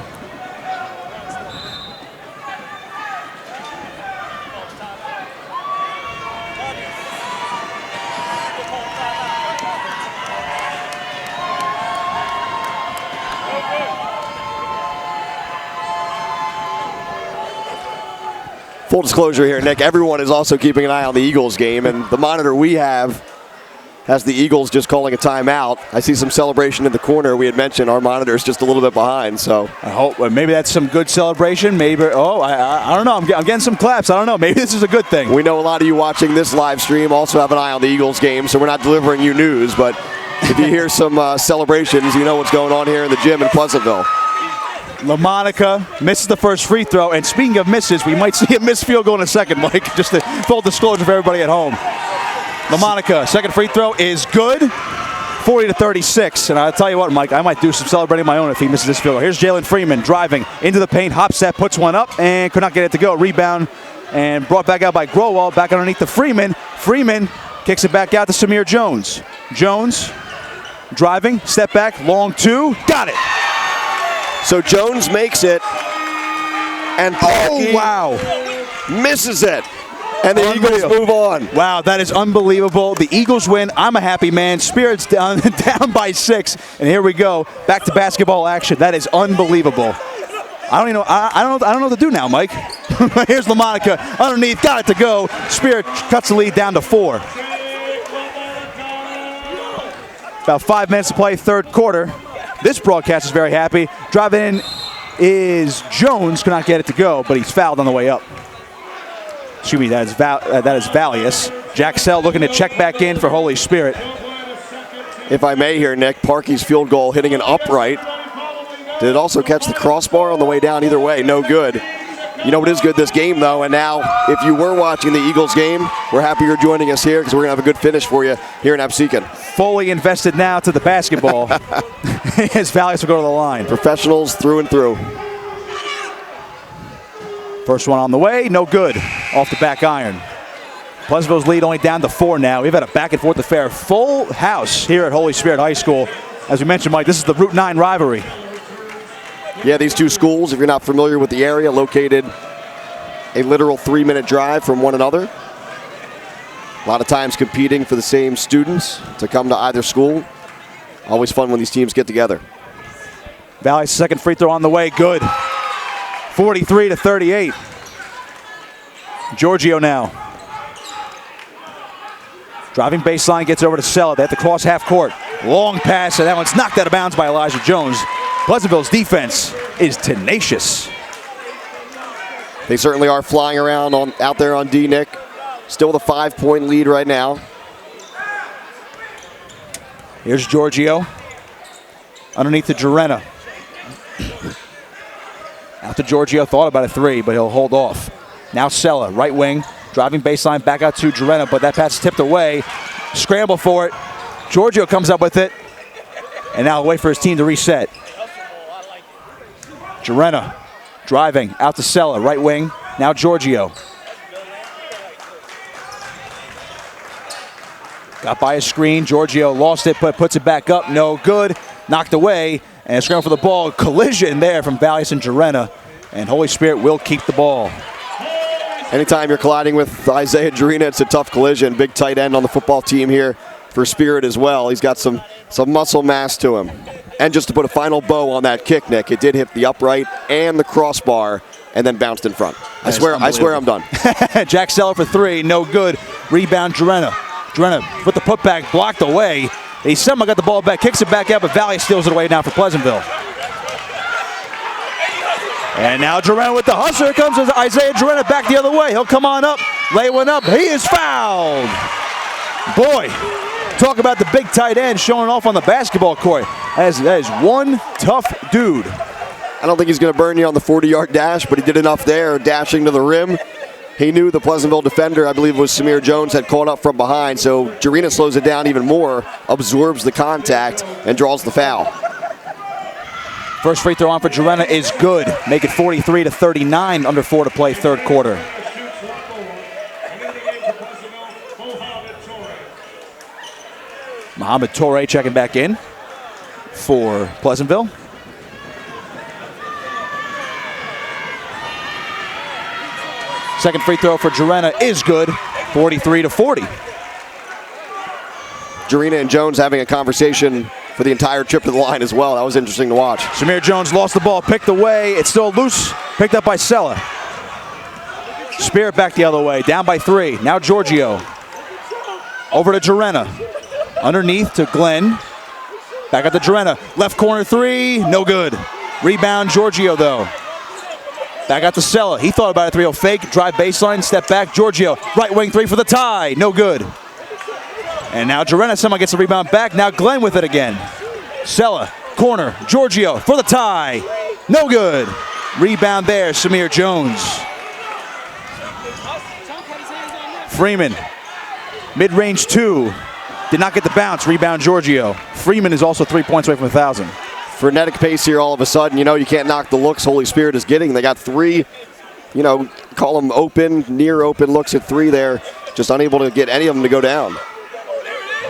Full disclosure here, Nick, everyone is also keeping an eye on the Eagles game, and the monitor we have has the Eagles just calling a timeout. I see some celebration in the corner. We had mentioned our monitor is just a little bit behind, so. I hope maybe that's some good celebration. Maybe, I don't know. I'm getting some claps. I don't know. Maybe this is a good thing. We know a lot of you watching this live stream also have an eye on the Eagles game, so we're not delivering you news, but if you hear some celebrations, you know what's going on here in the gym in Pleasantville. LaMonica misses the first free throw, and speaking of misses, we might see a missed field goal in a second, Mike, just a full disclosure for everybody at home. LaMonica, second free throw is good, 40-36, and I'll tell you what, Mike, I might do some celebrating my own if he misses this field goal. Here's Jalen Freeman driving into the paint, hop set, puts one up, and could not get it to go. Rebound, and brought back out by Growal, back underneath to Freeman. Freeman kicks it back out to Samir Jones. Jones driving, step back, long two, got it. So Jones makes it, and Parkey misses it, and the Eagles move on. Wow, that is unbelievable. The Eagles win. I'm a happy man. Spirit's down by 6, and here we go. Back to basketball action. That is unbelievable. I don't even know. I don't know what to do now, Mike. Here's LaMonica underneath, got it to go. Spirit cuts the lead down to 4. About 5 minutes to play, third quarter. This broadcast is very happy. Driving in is Jones. Could not get it to go, but he's fouled on the way up. Excuse me, that is Valius. Jack Sell looking to check back in for Holy Spirit. If I may here, Nick, Parkey's field goal hitting an upright. Did it also catch the crossbar on the way down? Either way, no good. You know what is good this game, though, and now if you were watching the Eagles game, we're happy you're joining us here because we're going to have a good finish for you here in Absecon. Fully invested now to the basketball as Valius will go to the line. Professionals through and through. First one on the way, no good. Off the back iron. Pleasantville's lead only down to 4 now. We've had a back-and-forth affair. Full house here at Holy Spirit High School. As we mentioned, Mike, this is the Route 9 rivalry. Yeah, these two schools, if you're not familiar with the area, located a literal 3-minute drive from one another. A lot of times competing for the same students to come to either school. Always fun when these teams get together. Valley's second free throw on the way, good. 43-38. Giorgio now. Driving baseline, gets over to Sella. They have to cross half court. Long pass, and that one's knocked out of bounds by Elijah Jones. Pleasantville's defense is tenacious. They certainly are flying around out there on D, Nick. Still with a 5-point lead right now. Here's Giorgio. Underneath to Jarena. After Giorgio thought about a 3, but he'll hold off. Now Sella, right wing. Driving baseline, back out to Jarena, but that pass is tipped away. Scramble for it. Giorgio comes up with it. And now wait for his team to reset. Jarena driving out to Sella, right wing. Now Giorgio. Got by a screen. Giorgio lost it, but puts it back up. No good. Knocked away. And a scramble for the ball. Collision there from Valius and Jarena. And Holy Spirit will keep the ball. Anytime you're colliding with Isaiah Jarena, it's a tough collision. Big tight end on the football team here for Spirit as well. He's got some muscle mass to him. And just to put a final bow on that kick, Nick, it did hit the upright and the crossbar and then bounced in front. I swear I'm done. Jack Seller for 3, no good. Rebound, Jarena. Jarena with the putback, blocked away. He somehow got the ball back, kicks it back out, but Valley steals it away now for Pleasantville. And now Jarena with the hustle. Here comes Isaiah Jarena back the other way. He'll come on up, lay one up. He is fouled. Boy, talk about the big tight end showing off on the basketball court. That is one tough dude. I don't think he's going to burn you on the 40-yard dash, but he did enough there, dashing to the rim. He knew the Pleasantville defender, I believe it was Samir Jones, had caught up from behind, so Jarena slows it down even more, absorbs the contact, and draws the foul. First free throw on for Jarena is good. Make it 43-39, under 4 to play, third quarter. Mohamed Torre checking back in for Pleasantville. Second free throw for Jarena is good, 43-40. Jarena and Jones having a conversation for the entire trip to the line as well. That was interesting to watch. Samir Jones lost the ball, picked away. It's still loose, picked up by Sella. Spirit back the other way, down by 3. Now Giorgio. Over to Jarena. Underneath to Glenn. Back up to Jarena. Left corner 3, no good. Rebound Giorgio though. Back out to Sella. He thought about a 3-0 fake. Drive baseline, step back. Giorgio. Right wing 3 for the tie. No good. And now Jarena somehow gets the rebound back. Now Glenn with it again. Sella. Corner. Giorgio for the tie. No good. Rebound there. Samir Jones. Freeman. Mid-range 2. Did not get the bounce. Rebound Giorgio. Freeman is also 3 points away from 1,000. Frenetic pace here all of a sudden. You know, you can't knock the looks Holy Spirit is getting. They got 3, call them open, near open looks at 3 there. Just unable to get any of them to go down.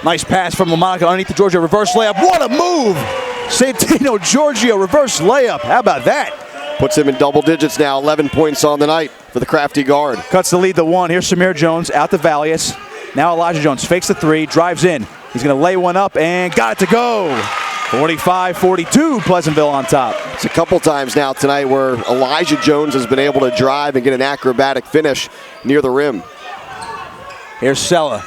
Nice pass from LaMonica underneath the Giorgio. Reverse layup. What a move! Santino Giorgio, reverse layup. How about that? Puts him in double digits now. 11 points on the night for the crafty guard. Cuts the lead to 1. Here's Samir Jones out to Valius. Now Elijah Jones fakes the 3, drives in. He's going to lay one up and got it to go. 45-42, Pleasantville on top. It's a couple times now tonight where Elijah Jones has been able to drive and get an acrobatic finish near the rim. Here's Sella.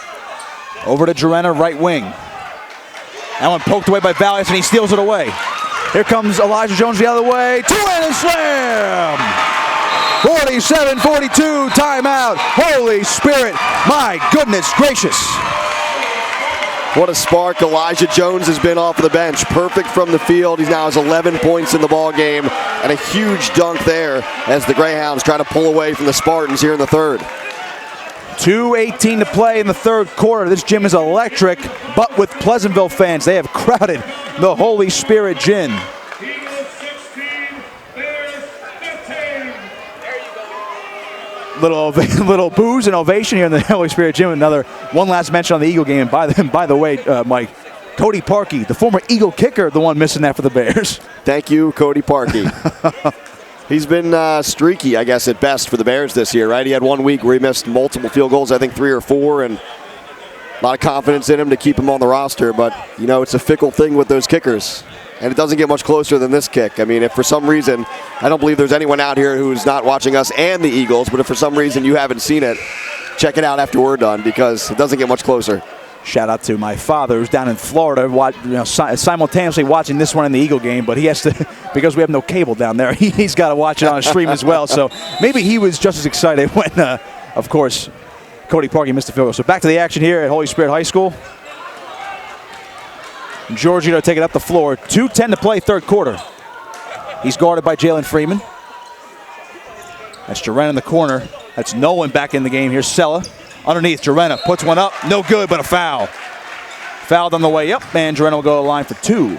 Over to Jarena, right wing. That one poked away by Valius, and he steals it away. Here comes Elijah Jones the other way. Two-handed slam! 47-42, timeout. Holy Spirit, my goodness gracious. What a spark Elijah Jones has been off of the bench. Perfect from the field. He now has 11 points in the ball game and a huge dunk there as the Greyhounds try to pull away from the Spartans here in the third. 2:18 to play in the third quarter. This gym is electric, but with Pleasantville fans, they have crowded the Holy Spirit Gym. Little boos and ovation here in the Holy Spirit Gym. One last mention on the Eagle game. By the way, Mike, Cody Parkey, the former Eagle kicker, the one missing that for the Bears. Thank you, Cody Parkey. He's been streaky, I guess, at best for the Bears this year, right? He had 1 week where he missed multiple field goals, I think 3 or 4, and a lot of confidence in him to keep him on the roster. But, it's a fickle thing with those kickers. And it doesn't get much closer than this kick. I mean, if for some reason, I don't believe there's anyone out here who's not watching us and the Eagles, but if for some reason you haven't seen it, check it out after we're done because it doesn't get much closer. Shout out to my father who's down in Florida simultaneously watching this one in the Eagle game, but he has to, because we have no cable down there, he's got to watch it on a stream as well. So maybe he was just as excited when, of course, Cody Parkey missed the field goal. So back to the action here at Holy Spirit High School. Giorgio take it up the floor. 2:10 to play, third quarter. He's guarded by Jalen Freeman. That's Jarena in the corner. That's Nolan back in the game. Here's Sella. Underneath, Jarena puts one up. No good, but a foul. Fouled on the way up, and Jarena will go to the line for 2.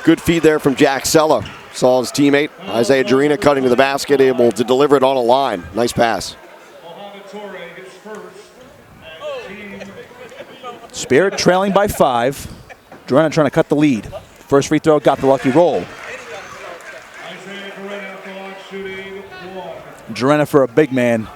Good feed there from Jack Sella. Saw his teammate, Isaiah Jarena, cutting to the basket, able to deliver it on a line. Nice pass. Spirit trailing by 5. Jarena trying to cut the lead. First free throw, got the lucky roll. Jarena for a big man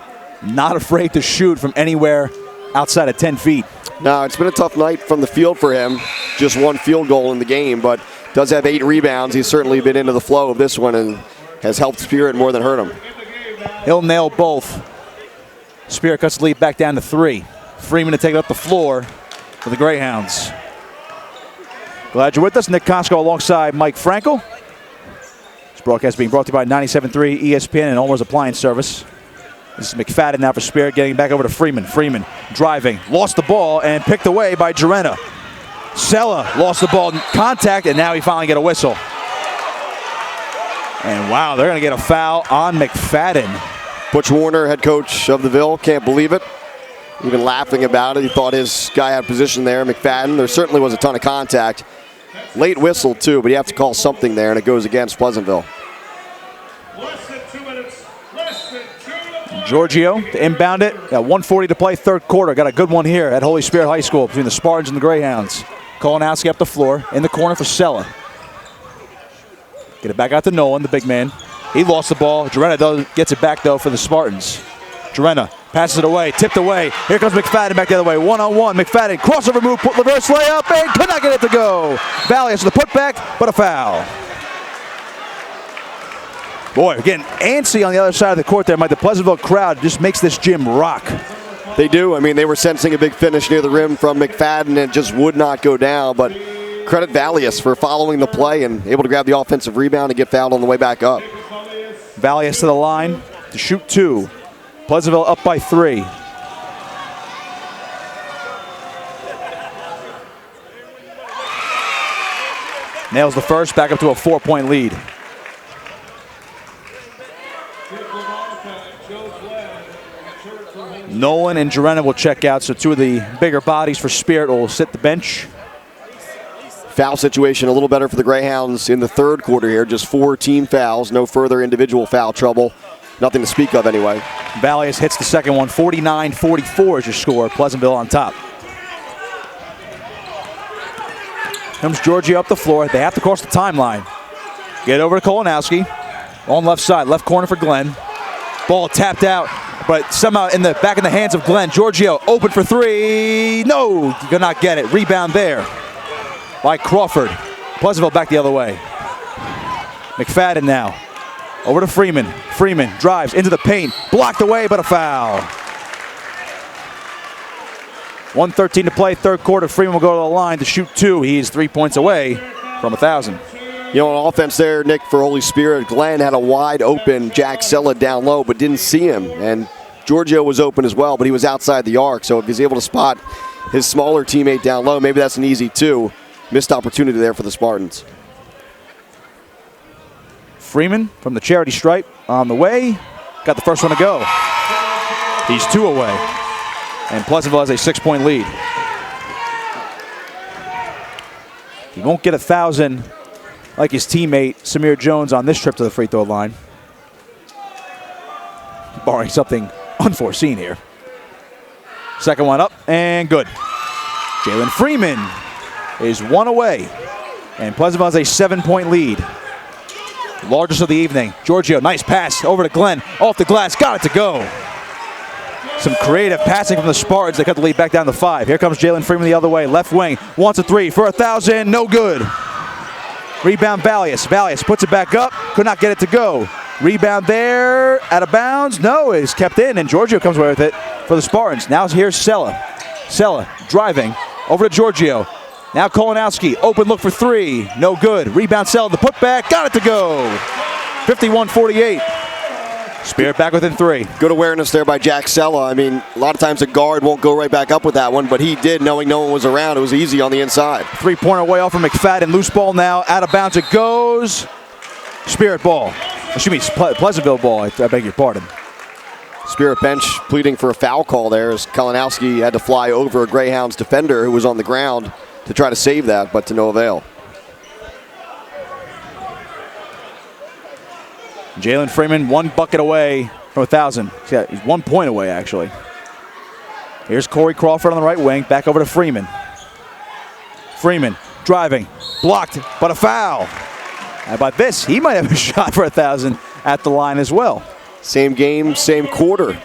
Not afraid to shoot from anywhere outside of 10 feet. No, it's been a tough night from the field for him. Just one field goal in the game, but does have 8 rebounds. He's certainly been into the flow of this one and has helped Spirit more than hurt him. He'll nail both. Spirit cuts the lead back down to 3. Freeman to take it up the floor for the Greyhounds. Glad you're with us. Nick Costco alongside Mike Frankel. This broadcast being brought to you by 97.3 ESPN and Elmer's Appliance Service. This is McFadden now for Spirit, getting back over to Freeman. Freeman driving, lost the ball, and picked away by Jarena. Sella lost the ball in contact, and now he finally get a whistle. And wow, they're going to get a foul on McFadden. Butch Warner, head coach of the Ville, can't believe it. Even laughing about it. He thought his guy had position there, McFadden. There certainly was a ton of contact. Late whistle, too, but you have to call something there, and it goes against Pleasantville. Giorgio to inbound it. Got 1:40 to play, third quarter. Got a good one here at Holy Spirit High School between the Spartans and the Greyhounds. Kolanowski up the floor, in the corner for Sella. Get it back out to Nolan, the big man. He lost the ball. Jarena gets it back, though, for the Spartans. Jarena passes it away, tipped away. Here comes McFadden back the other way. One-on-one, McFadden, crossover move, reverse layup, and could not get it to go. Valius the putback, but a foul. Boy, we're getting antsy on the other side of the court there. The Pleasantville crowd just makes this gym rock. They do. I mean, they were sensing a big finish near the rim from McFadden, and it just would not go down. But credit Valius for following the play and able to grab the offensive rebound and get fouled on the way back up. Valius to the line to shoot 2. Pleasantville up by 3. Nails the first, back up to a 4-point lead. Nolan and Jarena will check out, so 2 of the bigger bodies for Spirit will sit the bench. Foul situation a little better for the Greyhounds in the third quarter here. Just 4 team fouls, no further individual foul trouble. Nothing to speak of anyway. Valius hits the second one, 49-44 is your score. Pleasantville on top. Comes Giorgio up the floor. They have to cross the timeline. Get over to Kolanowski. On left side, left corner for Glenn. Ball tapped out, but somehow in the back in the hands of Glenn. Giorgio open for 3. No, you could not get it. Rebound there by Crawford. Pleasantville back the other way. McFadden now. Over to Freeman. Freeman drives into the paint. Blocked away, but a foul. 1:13 to play, third quarter. Freeman will go to the line to shoot 2. He's 3 points away from 1,000. You know, on offense there, Nick, for Holy Spirit, Glenn had a wide open Jack Sella down low, but didn't see him. And Giorgio was open as well, but he was outside the arc. So if he's able to spot his smaller teammate down low, maybe that's an easy 2. Missed opportunity there for the Spartans. Freeman from the charity stripe on the way. Got the first one to go. He's 2 away. And Pleasantville has a 6-point lead. He won't get 1,000 like his teammate Samir Jones on this trip to the free throw line. Barring something unforeseen here. Second one up and good. Jalen Freeman is 1 away. And Pleasantville has a 7-point lead. Largest of the evening. Giorgio, nice pass over to Glenn. Off the glass, got it to go. Some creative passing from the Spartans. They cut the lead back down to 5. Here comes Jalen Freeman the other way. Left wing, wants a 3 for 1,000. No good. Rebound Valius. Valius puts it back up. Could not get it to go. Rebound there. Out of bounds. No, it's kept in. And Giorgio comes away with it for the Spartans. Now here's Sella. Sella driving over to Giorgio. Now Kolanowski. Open look for 3. No good. Rebound Sella. The putback. Got it to go. 51-48. Spirit back within 3. Good awareness there by Jack Sella. I mean, a lot of times a guard won't go right back up with that one, but he did, knowing no one was around. It was easy on the inside. 3-pointer way off from McFadden. Loose ball now. Out of bounds it goes. Spirit ball. Excuse me, Pleasantville ball. I beg your pardon. Spirit bench pleading for a foul call there as Kolanowski had to fly over a Greyhounds defender who was on the ground to try to save that, but to no avail. Jalen Freeman 1 bucket away from 1,000. Yeah, he's 1 point away, actually. Here's Corey Crawford on the right wing. Back over to Freeman. Freeman driving. Blocked, but a foul. How about this? He might have a shot for 1,000 at the line as well. Same game, same quarter.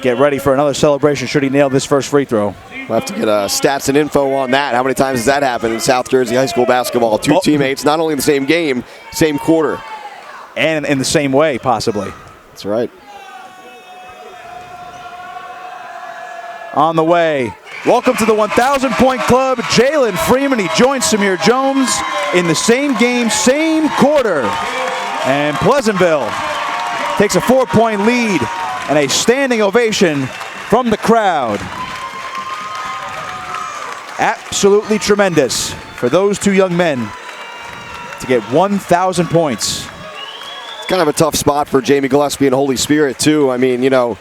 get ready for another celebration should he nail this first free throw. We'll have to get stats and info on that. How many times has that happened in South Jersey high school basketball? Two teammates, not only in the same game, same quarter. And in the same way, possibly. That's right. On the way. Welcome to the 1,000-point club, Jalen Freeman. He joins Samir Jones in the same game, same quarter. And Pleasantville takes a 4-point lead and a standing ovation from the crowd. Absolutely tremendous for those two young men to get 1,000 points. It's kind of a tough spot for Jamie Gillespie and Holy Spirit, too. I mean, you know,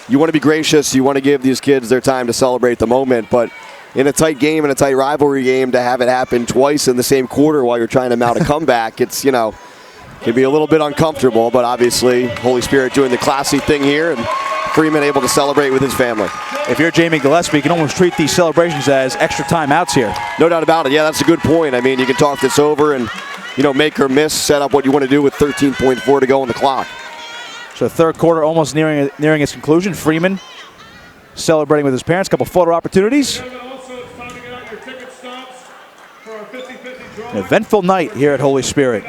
you want to be gracious. You want to give these kids their time to celebrate the moment. But in a tight game, in a tight rivalry game, to have it happen twice in the same quarter while you're trying to mount a comeback, it's, you know, can be a little bit uncomfortable. But obviously, Holy Spirit doing the classy thing here, and Freeman able to celebrate with his family. If you're Jamie Gillespie, you can almost treat these celebrations as extra timeouts here. No doubt about it. Yeah, that's a good point. I mean, you can talk this over and, you know, make or miss, set up what you want to do with 13.4 to go on the clock. So third quarter almost nearing its conclusion. Freeman celebrating with his parents. A couple photo opportunities. An eventful night here at Holy Spirit.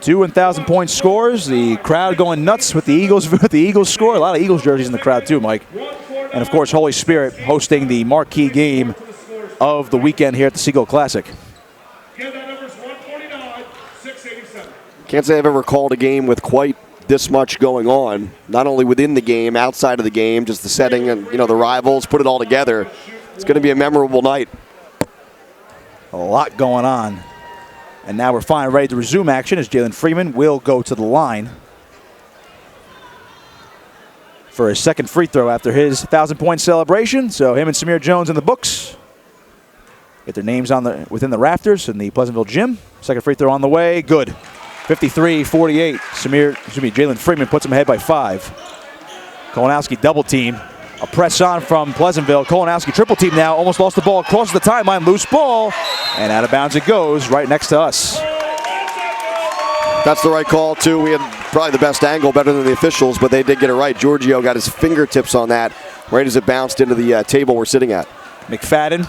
2 1,000-point scores. The crowd going nuts with the Eagles score. A lot of Eagles jerseys in the crowd too, Mike. And of course, Holy Spirit hosting the marquee game of the weekend here at the SEAGULL Classic. Can't say I've ever called a game with quite this much going on, not only within the game, outside of the game, just the setting and, you know, the rivals, put it all together. It's going to be a memorable night. A lot going on. And now we're finally ready to resume action as Jalen Freeman will go to the line for his second free throw after his 1,000-point celebration. So him and Samir Jones in the books. Get their names on within the rafters in the Pleasantville gym. Second free throw on the way. Good. 53-48. Jalen Freeman puts him ahead by 5. Kolanowski double team. A press on from Pleasantville. Kolanowski triple team now. Almost lost the ball across the timeline. Loose ball. And out of bounds it goes right next to us. That's the right call, too. We had probably the best angle, better than the officials, but they did get it right. Giorgio got his fingertips on that right as it bounced into the table we're sitting at. McFadden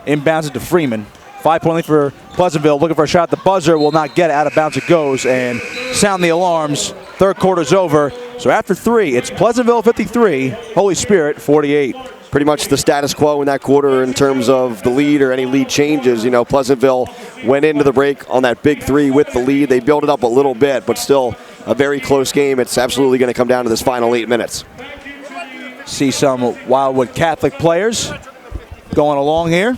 inbounds it to Freeman. 5-point lead for Pleasantville. Looking for a shot at the buzzer. Will not get it. Out of bounds it goes. And sound the alarms. Third quarter's over. So after 3, it's Pleasantville 53, Holy Spirit 48. Pretty much the status quo in that quarter in terms of the lead or any lead changes. You know, Pleasantville went into the break on that big 3 with the lead. They built it up a little bit, but still a very close game. It's absolutely going to come down to this final 8 minutes. See some Wildwood Catholic players going along here.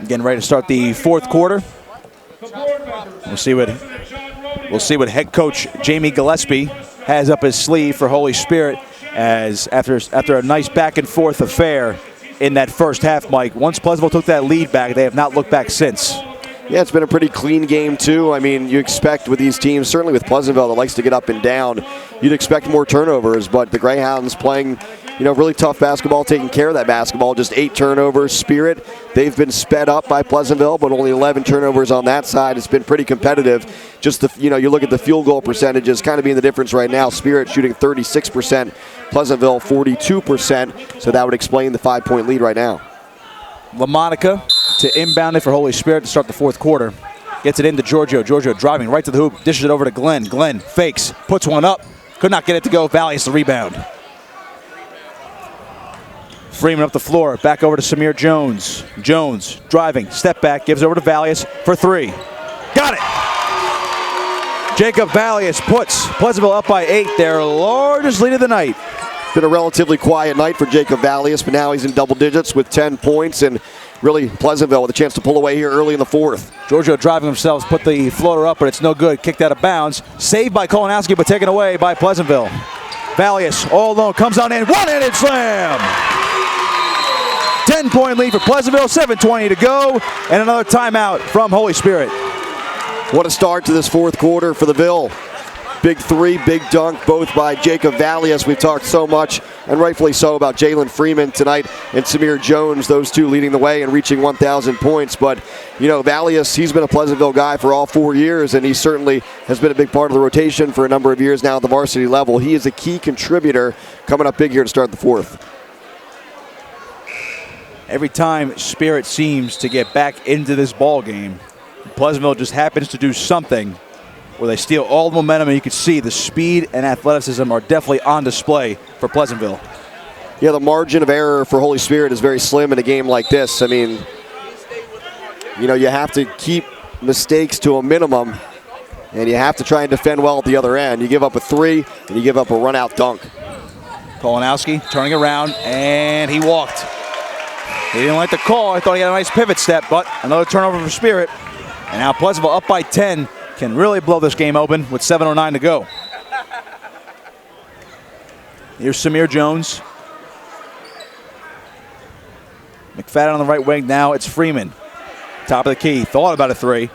Getting ready to start the fourth quarter. We'll see what head coach Jamie Gillespie has up his sleeve for Holy Spirit, as after a nice back and forth affair in that first half, Mike. Once Pleasantville took that lead back, they have not looked back since. Yeah, it's been a pretty clean game, too. I mean, you expect with these teams, certainly with Pleasantville that likes to get up and down, you'd expect more turnovers, but the Greyhounds playing, you know, really tough basketball, taking care of that basketball. Just 8 turnovers. Spirit, they've been sped up by Pleasantville, but only 11 turnovers on that side. It's been pretty competitive. Just the, you know, you look at the field goal percentages, kind of being the difference right now. Spirit shooting 36%, Pleasantville 42%. So that would explain the 5-point lead right now. LaMonica to inbound it for Holy Spirit to start the fourth quarter. Gets it into Giorgio. Giorgio driving right to the hoop. Dishes it over to Glenn. Glenn fakes. Puts one up. Could not get it to go. Valius the rebound. Freeman up the floor. Back over to Samir Jones. Jones driving. Step back. Gives over to Valius for 3. Got it. Jacob Valius puts Pleasantville up by 8. Their largest lead of the night. Been a relatively quiet night for Jacob Valius, but now he's in double digits with 10 points, and really Pleasantville with a chance to pull away here early in the fourth. Giorgio driving themselves, put the floater up, but it's no good. Kicked out of bounds. Saved by Kolanowski, but taken away by Pleasantville. Valius all alone, comes on in, one-handed slam! 10-point lead for Pleasantville, 7:20 to go, and another timeout from Holy Spirit. What a start to this fourth quarter for the Ville. Big three, big dunk, both by Jacob Valius. We've talked so much, and rightfully so, about Jalen Freeman tonight and Samir Jones, those two leading the way and reaching 1,000 points. But, you know, Valius, he's been a Pleasantville guy for all 4 years, and he certainly has been a big part of the rotation for a number of years now at the varsity level. He is a key contributor coming up big here to start the fourth. Every time Spirit seems to get back into this ball game, Pleasantville just happens to do something where they steal all the momentum, and you can see the speed and athleticism are definitely on display for Pleasantville. Yeah, the margin of error for Holy Spirit is very slim in a game like this. I mean, you know, you have to keep mistakes to a minimum, and you have to try and defend well at the other end. You give up a three, and you give up a run-out dunk. Kolanowski turning around, and he walked. He didn't like the call. I thought he had a nice pivot step, but another turnover for Spirit. And now Pleasantville up by 10 can really blow this game open with 7:09 to go. Here's Samir Jones. McFadden on the right wing. Now it's Freeman. Top of the key. Thought about a three.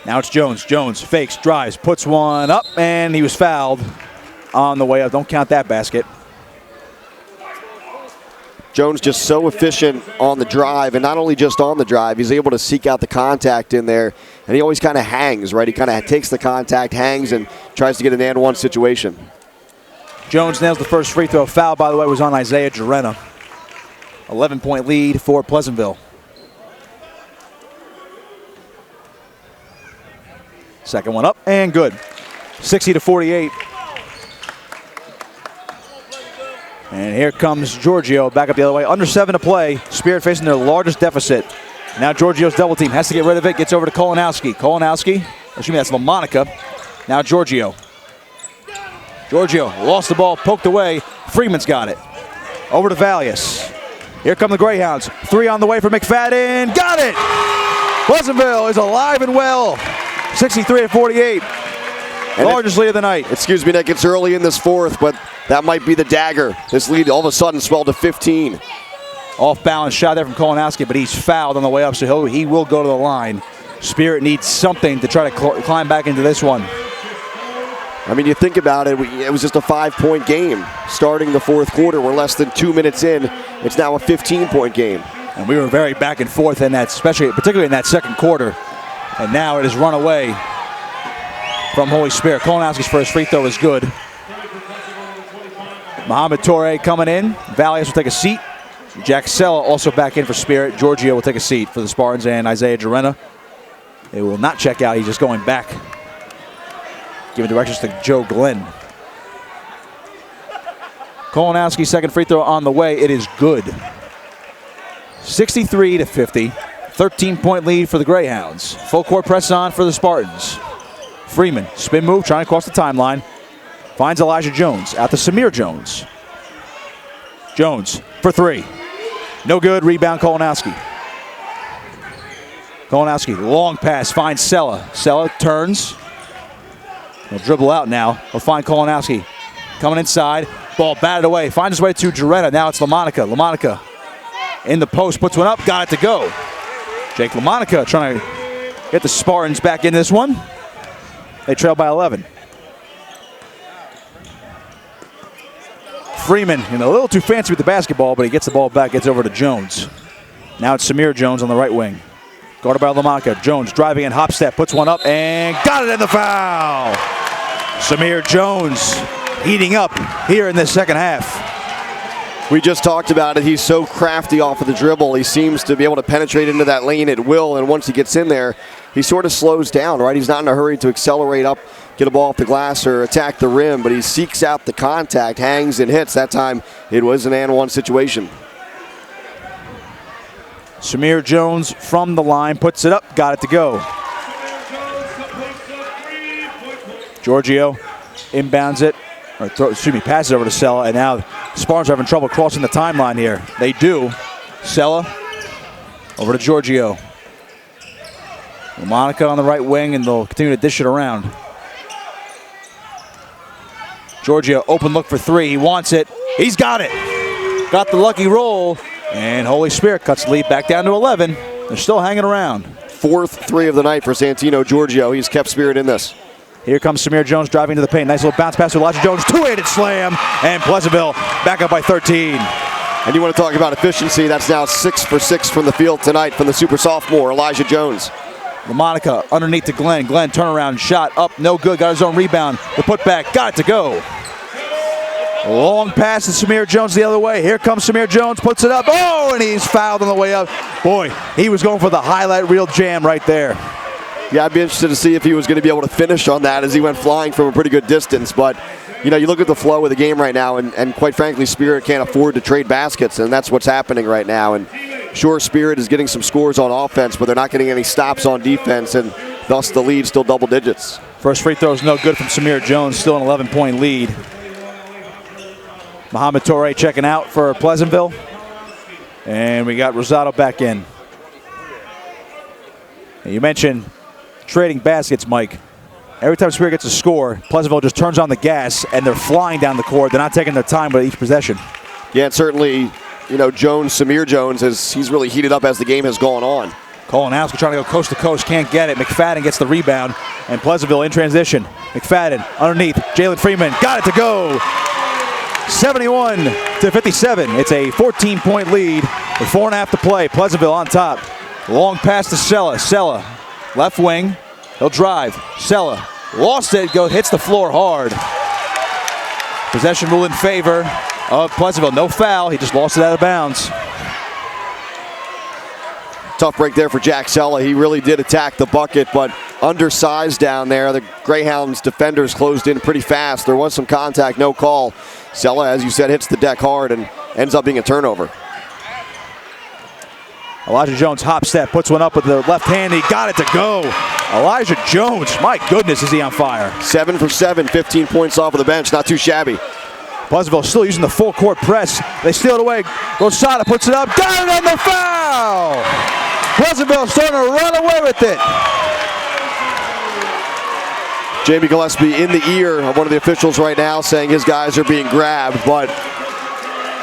Now it's Jones. Jones fakes, drives, puts one up, and he was fouled on the way up. Don't count that basket. Jones just so efficient on the drive, and not only just on the drive, he's able to seek out the contact in there, and he always kind of hangs, right? He kind of takes the contact, hangs, and tries to get an and-one situation. Jones nails the first free throw. Foul, by the way, was on Isaiah Jarena. 11-point lead for Pleasantville. Second one up, and good. 60-48. And here comes Giorgio back up the other way. Under 7 to play. Spirit facing their largest deficit. Now Giorgio's double team. Has to get rid of it. Gets over to Kolanowski. Kolanowski. Excuse me, that's LaMonica. Now Giorgio. Giorgio lost the ball. Poked away. Freeman's got it. Over to Valius. Here come the Greyhounds. Three on the way for McFadden. Got it! Pleasantville is alive and well. 63-48. Largest lead of the night. Excuse me, Nick. It's early in this fourth, but that might be the dagger. This lead all of a sudden swelled to 15. Off balance shot there from Kolanowski, but he's fouled on the way up, so he will go to the line. Spirit needs something to try to climb back into this one. I mean, you think about it, it was just a 5-point game starting the fourth quarter. We're less than 2 minutes in. It's now a 15-point game. And we were very back and forth in that, particularly in that second quarter. And now it has run away from Holy Spirit. Kolanowski's first free throw is good. Mohamed Torre coming in. Valius will take a seat. Jack Sella also back in for Spirit. Giorgio will take a seat for the Spartans, and Isaiah Jarena. They will not check out. He's just going back. Giving directions to Joe Glenn. Kolanowski's second free throw on the way. It is good. 63-50. 13-point lead for the Greyhounds. Full court press on for the Spartans. Freeman, spin move, trying to cross the timeline. Finds Elijah Jones, out to Samir Jones. Jones for three. No good, rebound Kolanowski. Kolanowski, long pass, finds Sella. Sella turns. He'll dribble out now. He'll find Kolanowski. Coming inside, ball batted away. Finds his way to Jarena, now it's LaMonica. LaMonica in the post, puts one up, got it to go. Jake LaMonica trying to get the Spartans back in this one. They trail by 11. Freeman, a little too fancy with the basketball, but he gets the ball back, gets over to Jones. Now it's Samir Jones on the right wing. Guarded by LaMonica. Jones driving in, hop step, puts one up, and got it in the foul. Samir Jones heating up here in this second half. We just talked about it. He's so crafty off of the dribble. He seems to be able to penetrate into that lane at will, and once he gets in there, he sort of slows down, right? He's not in a hurry to accelerate up, get a ball off the glass, or attack the rim, but he seeks out the contact, hangs, and hits. That time, it was an and-one situation. Samir Jones from the line, puts it up, got it to go. Giorgio inbounds it, passes over to Sella, and now Spartans are having trouble crossing the timeline here. They do. Sella over to Giorgio. LaMonica on the right wing, and they'll continue to dish it around. Giorgio, open look for three. He wants it. He's got it. Got the lucky roll, and Holy Spirit cuts the lead back down to 11. They're still hanging around. Fourth three of the night for Santino Giorgio. He's kept Spirit in this. Here comes Samir Jones driving to the paint. Nice little bounce pass to Elijah Jones. Two-handed slam, and Pleasantville back up by 13. And you want to talk about efficiency, that's now 6 for 6 from the field tonight from the super sophomore, Elijah Jones. LaMonica underneath to Glenn. Glenn turnaround shot up, no good. Got his own rebound. The putback, got it to go. Long pass to Samir Jones the other way. Here comes Samir Jones, puts it up. Oh, and he's fouled on the way up. Boy, he was going for the highlight reel jam right there. Yeah, I'd be interested to see if he was going to be able to finish on that as he went flying from a pretty good distance. But, you know, you look at the flow of the game right now, and quite frankly, Spirit can't afford to trade baskets, and that's what's happening right now. And sure, Spirit is getting some scores on offense, but they're not getting any stops on defense, and thus the lead still double digits. First free throw is no good from Samir Jones, still an 11-point lead. Mohamed Torre checking out for Pleasantville. And we got Rosado back in. And you mentioned trading baskets, Mike. Every time Spirit gets a score, Pleasantville just turns on the gas, and they're flying down the court. They're not taking their time with each possession. Yeah, and certainly, you know, Samir Jones, he's really heated up as the game has gone on. Kolanowski trying to go coast to coast, can't get it. McFadden gets the rebound, and Pleasantville in transition. McFadden underneath, Jalen Freeman got it to go. 71-57. It's a 14-point lead with 4.5 to play. Pleasantville on top. Long pass to Sella. Sella, left wing. He'll drive. Sella lost it. Hits the floor hard. Possession rule in favor of Pleasantville. No foul. He just lost it out of bounds. Tough break there for Jack Sella. He really did attack the bucket, but undersized down there. The Greyhounds defenders closed in pretty fast. There was some contact, no call. Sella, as you said, hits the deck hard and ends up being a turnover. Elijah Jones hop step, puts one up with the left hand. He got it to go. Elijah Jones, my goodness, is he on fire. 7 for 7, 15 points off of the bench. Not too shabby. Pleasantville still using the full court press. They steal it away. Rosada puts it up. Got it on the foul. Pleasantville starting to run away with it. Jamie Gillespie in the ear of one of the officials right now saying his guys are being grabbed, but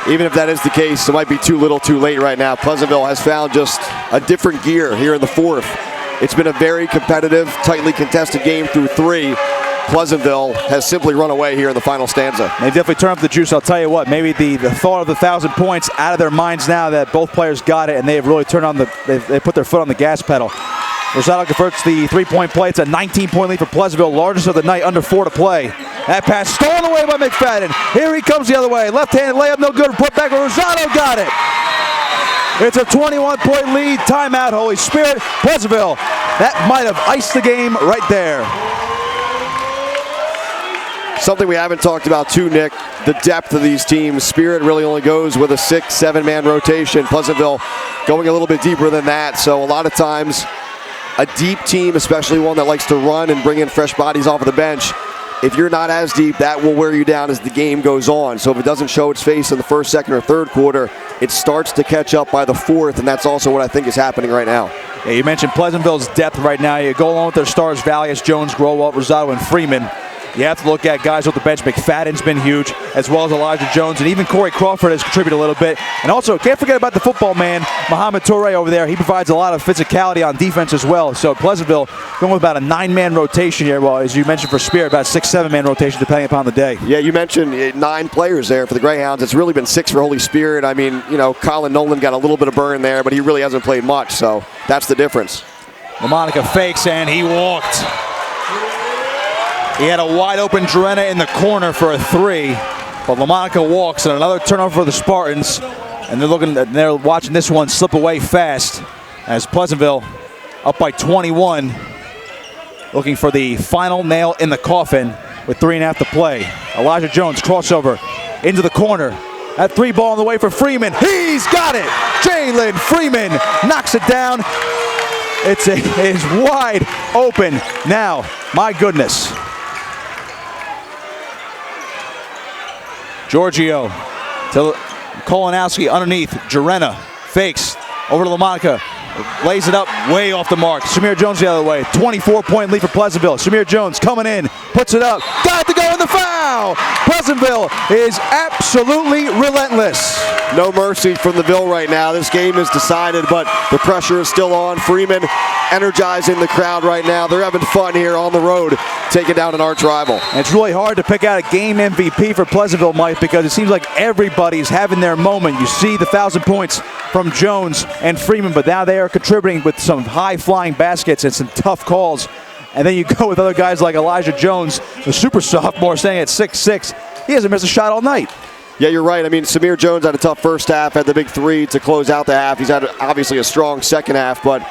even if that is the case, it might be too little too late right now. Pleasantville has found just a different gear here in the fourth. It's been a very competitive, tightly contested game through 3. Pleasantville has simply run away here in the final stanza. They definitely turn up the juice. I'll tell you what, maybe the thought of the 1,000 points out of their minds now that both players got it, and they have really turned on they put their foot on the gas pedal. Rosado converts the 3-point play. It's a 19-point lead for Pleasantville, largest of the night, under 4 to play. That pass stolen away by McFadden. Here he comes the other way. Left-handed layup, no good. Put back, Rosado got it. It's a 21-point lead. Timeout, Holy Spirit. Pleasantville, that might have iced the game right there. Something we haven't talked about too, Nick, the depth of these teams. Spirit really only goes with a 6-7-man rotation. Pleasantville going a little bit deeper than that. So a lot of times, a deep team, especially one that likes to run and bring in fresh bodies off of the bench, if you're not as deep, that will wear you down as the game goes on. So if it doesn't show its face in the first, second, or third quarter, it starts to catch up by the fourth, and that's also what I think is happening right now. Yeah, you mentioned Pleasantville's depth right now. You go along with their stars, Valius, Jones, Growalt, Rosado, and Freeman. You have to look at guys off the bench. McFadden's been huge, as well as Elijah Jones, and even Corey Crawford has contributed a little bit. And also, can't forget about the football man, Mohamed Torre over there. He provides a lot of physicality on defense as well. So Pleasantville going with about a 9-man rotation here. Well, as you mentioned for Spirit, about a 6-7-man rotation depending upon the day. Yeah, you mentioned 9 players there for the Greyhounds. It's really been 6 for Holy Spirit. I mean, you know, Colin Nolan got a little bit of burn there, but he really hasn't played much, so that's the difference. LaMonica fakes, and he walked. He had a wide-open Drenna in the corner for a 3, but LaMonica walks, and another turnover for the Spartans. And they're watching this one slip away fast as Pleasantville up by 21, looking for the final nail in the coffin with 3.5 to play. Elijah Jones crossover into the corner. That 3 ball on the way for Freeman. He's got it. Jalen Freeman knocks it down. It is wide open now. My goodness. Giorgio to Kolanowski underneath. Jarena fakes over to LaMonica. Lays it up way off the mark. Samir Jones the other way. 24-point lead for Pleasantville. Samir Jones coming in. Puts it up. Got it to go. and the foul. Pleasantville is absolutely relentless. No mercy from the Ville right now. This game is decided, but the pressure is still on. Freeman energizing the crowd right now. They're having fun here on the road, taking down an arch rival. And it's really hard to pick out a game MVP for Pleasantville, Mike, because it seems like everybody's having their moment. You see the 1,000 points from Jones and Freeman, but now they are contributing with some high-flying baskets and some tough calls. And then you go with other guys like Elijah Jones, the super sophomore, staying at 6'6". He hasn't missed a shot all night. Yeah, you're right. I mean, Samir Jones had a tough first half, had the big three to close out the half. He's had obviously a strong second half, but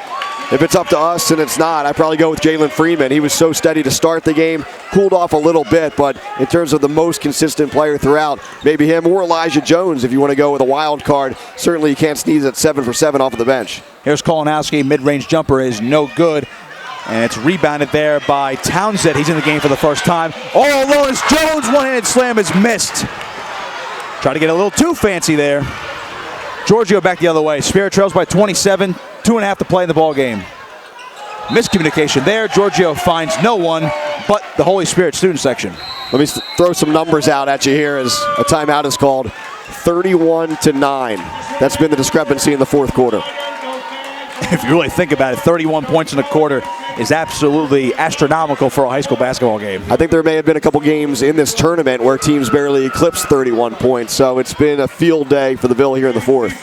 if it's up to us and it's not, I'd probably go with Jalen Freeman. He was so steady to start the game, cooled off a little bit, but in terms of the most consistent player throughout, maybe him or Elijah Jones if you want to go with a wild card. Certainly you can't sneeze at 7 for 7 off of the bench. Here's Kolanowski, mid-range jumper is no good. And it's rebounded there by Townsend. He's in the game for the first time. All alone as Jones, one-handed slam is missed. Try to get a little too fancy there. Giorgio back the other way. Spirit trails by 27, 2.5 to play in the ball game. Miscommunication there. Giorgio finds no one but the Holy Spirit student section. Let me throw some numbers out at you here as a timeout is called. 31-9. That's been the discrepancy in the fourth quarter. If you really think about it, 31 points in a quarter is absolutely astronomical for a high school basketball game. I think there may have been a couple games in this tournament where teams barely eclipsed 31 points, so it's been a field day for the Ville here in the fourth.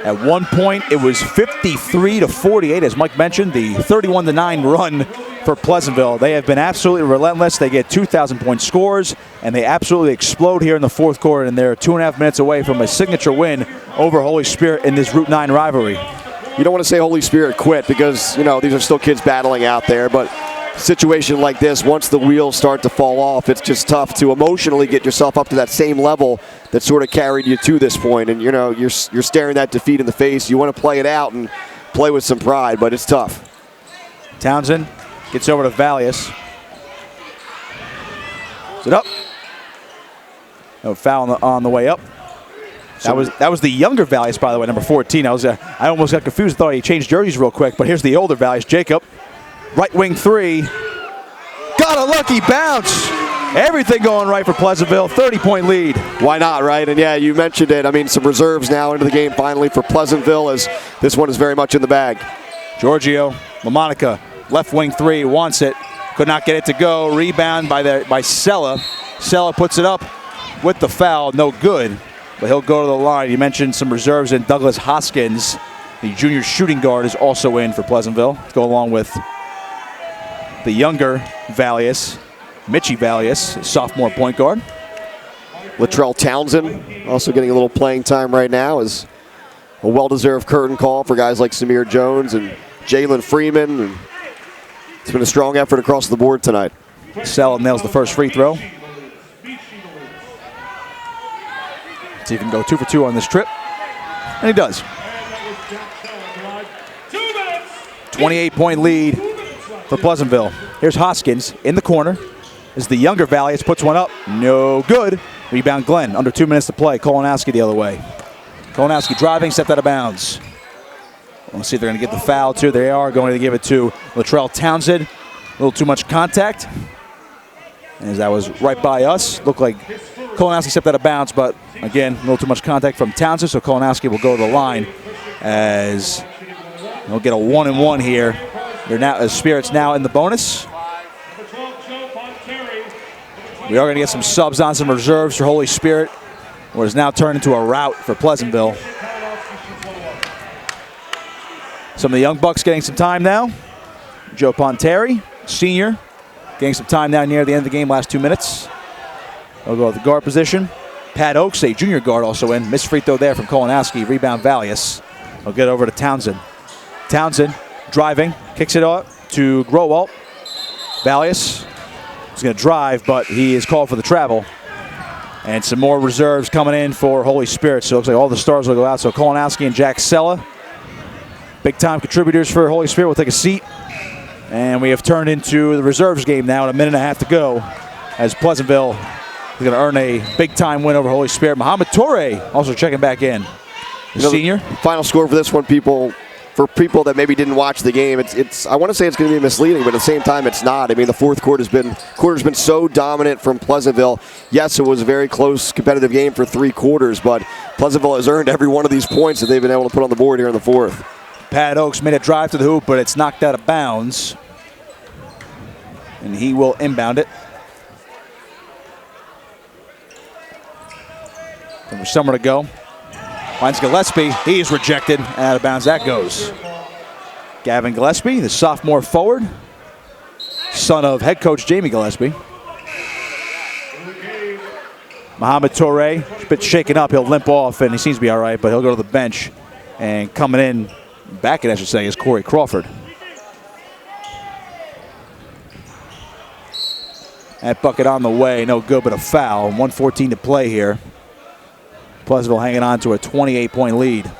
At one point, it was 53-48, as Mike mentioned, the 31-9 run for Pleasantville. They have been absolutely relentless. They get 2,000-point scores, and they absolutely explode here in the fourth quarter, and they're 2.5 minutes away from a signature win over Holy Spirit in this Route 9 rivalry. You don't want to say Holy Spirit quit because, you know, these are still kids battling out there, but a situation like this, once the wheels start to fall off, it's just tough to emotionally get yourself up to that same level that sort of carried you to this point. And, you know, you're staring that defeat in the face. You want to play it out and play with some pride, but it's tough. Townsend gets over to Valius. Is it up? No foul on the way up. That was the younger Valius, by the way, number 14. I almost got confused. I thought he changed jerseys real quick, but here's the older Valius, Jacob. Right wing three. Got a lucky bounce. Everything going right for Pleasantville. 30-point lead. Why not, right? And yeah, you mentioned it. I mean, some reserves now into the game finally for Pleasantville as this one is very much in the bag. Giorgio, LaMonica, left wing three, wants it. Could not get it to go. Rebound by Sella. Sella puts it up with the foul. No good. But he'll go to the line. You mentioned some reserves in Douglas Hoskins. The junior shooting guard is also in for Pleasantville. To go along with the younger Valius, Mitchie Valius, sophomore point guard. Latrell Townsend also getting a little playing time right now is a well-deserved curtain call for guys like Samir Jones and Jalen Freeman. And it's been a strong effort across the board tonight. Sell nails the first free throw. See if he can go 2 for 2 on this trip. And he does. 28-point lead for Pleasantville. Here's Hoskins in the corner. As the younger Valius puts one up. No good. Rebound Glenn. Under 2 minutes to play. Kolanowski the other way. Kolanowski driving, stepped out of bounds. Let's see if they're going to get the foul too. They are going to give it to Latrell Townsend. A little too much contact. As that was right by us. Looked like Kolanowski stepped out of bounds, but again, a little too much contact from Townsend, so Kolanowski will go to the line as they'll get a 1-and-1 here. They're now Spirit's now in the bonus. We are going to get some subs on, some reserves for Holy Spirit, what is now turned into a rout for Pleasantville. Some of the young bucks getting some time now. Joe Ponteri, senior, getting some time now near the end of the game, last 2 minutes. They'll go at the guard position. Pat Oakes, a junior guard, also in. Missed free throw there from Kolanowski. Rebound Valius. They'll get over to Townsend. Townsend driving, kicks it out to Growalt. Valius is going to drive, but he is called for the travel. And some more reserves coming in for Holy Spirit. So it looks like all the stars will go out. So Kolanowski and Jack Sella, big-time contributors for Holy Spirit, will take a seat. And we have turned into the reserves game now, and a minute and a half to go as Pleasantville is going to earn a big-time win over Holy Spirit. Muhammad Torre also checking back in. The senior. Final score for this one, people, for people that maybe didn't watch the game, it's I want to say it's going to be misleading, but at the same time, it's not. I mean, the fourth quarter's been so dominant from Pleasantville. Yes, it was a very close, competitive game for 3 quarters, but Pleasantville has earned every one of these points that they've been able to put on the board here in the fourth. Pat Oakes made a drive to the hoop, but it's knocked out of bounds, and he will inbound it. There's somewhere to go. Finds Gillespie. He's rejected. And out of bounds that goes. Gavin Gillespie, the sophomore forward, son of head coach Jamie Gillespie. Mohamed Toure, a bit shaken up. He'll limp off, and he seems to be all right, but he'll go to the bench. And coming in, back in, I should say, is Corey Crawford. That bucket on the way, no good, but a foul. 1:14 to play here. Pleasantville hanging on to a 28-point lead.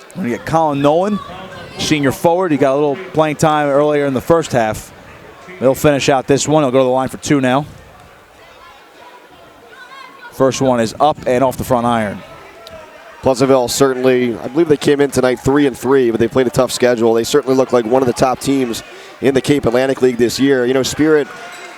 We're going to get Colin Nolan, senior forward. He got a little playing time earlier in the first half. He'll finish out this one. He'll go to the line for 2 now. First one is up and off the front iron. Pleasantville certainly, I believe they came in tonight 3-3, but they played a tough schedule. They certainly look like one of the top teams in the Cape Atlantic League this year. You know, Spirit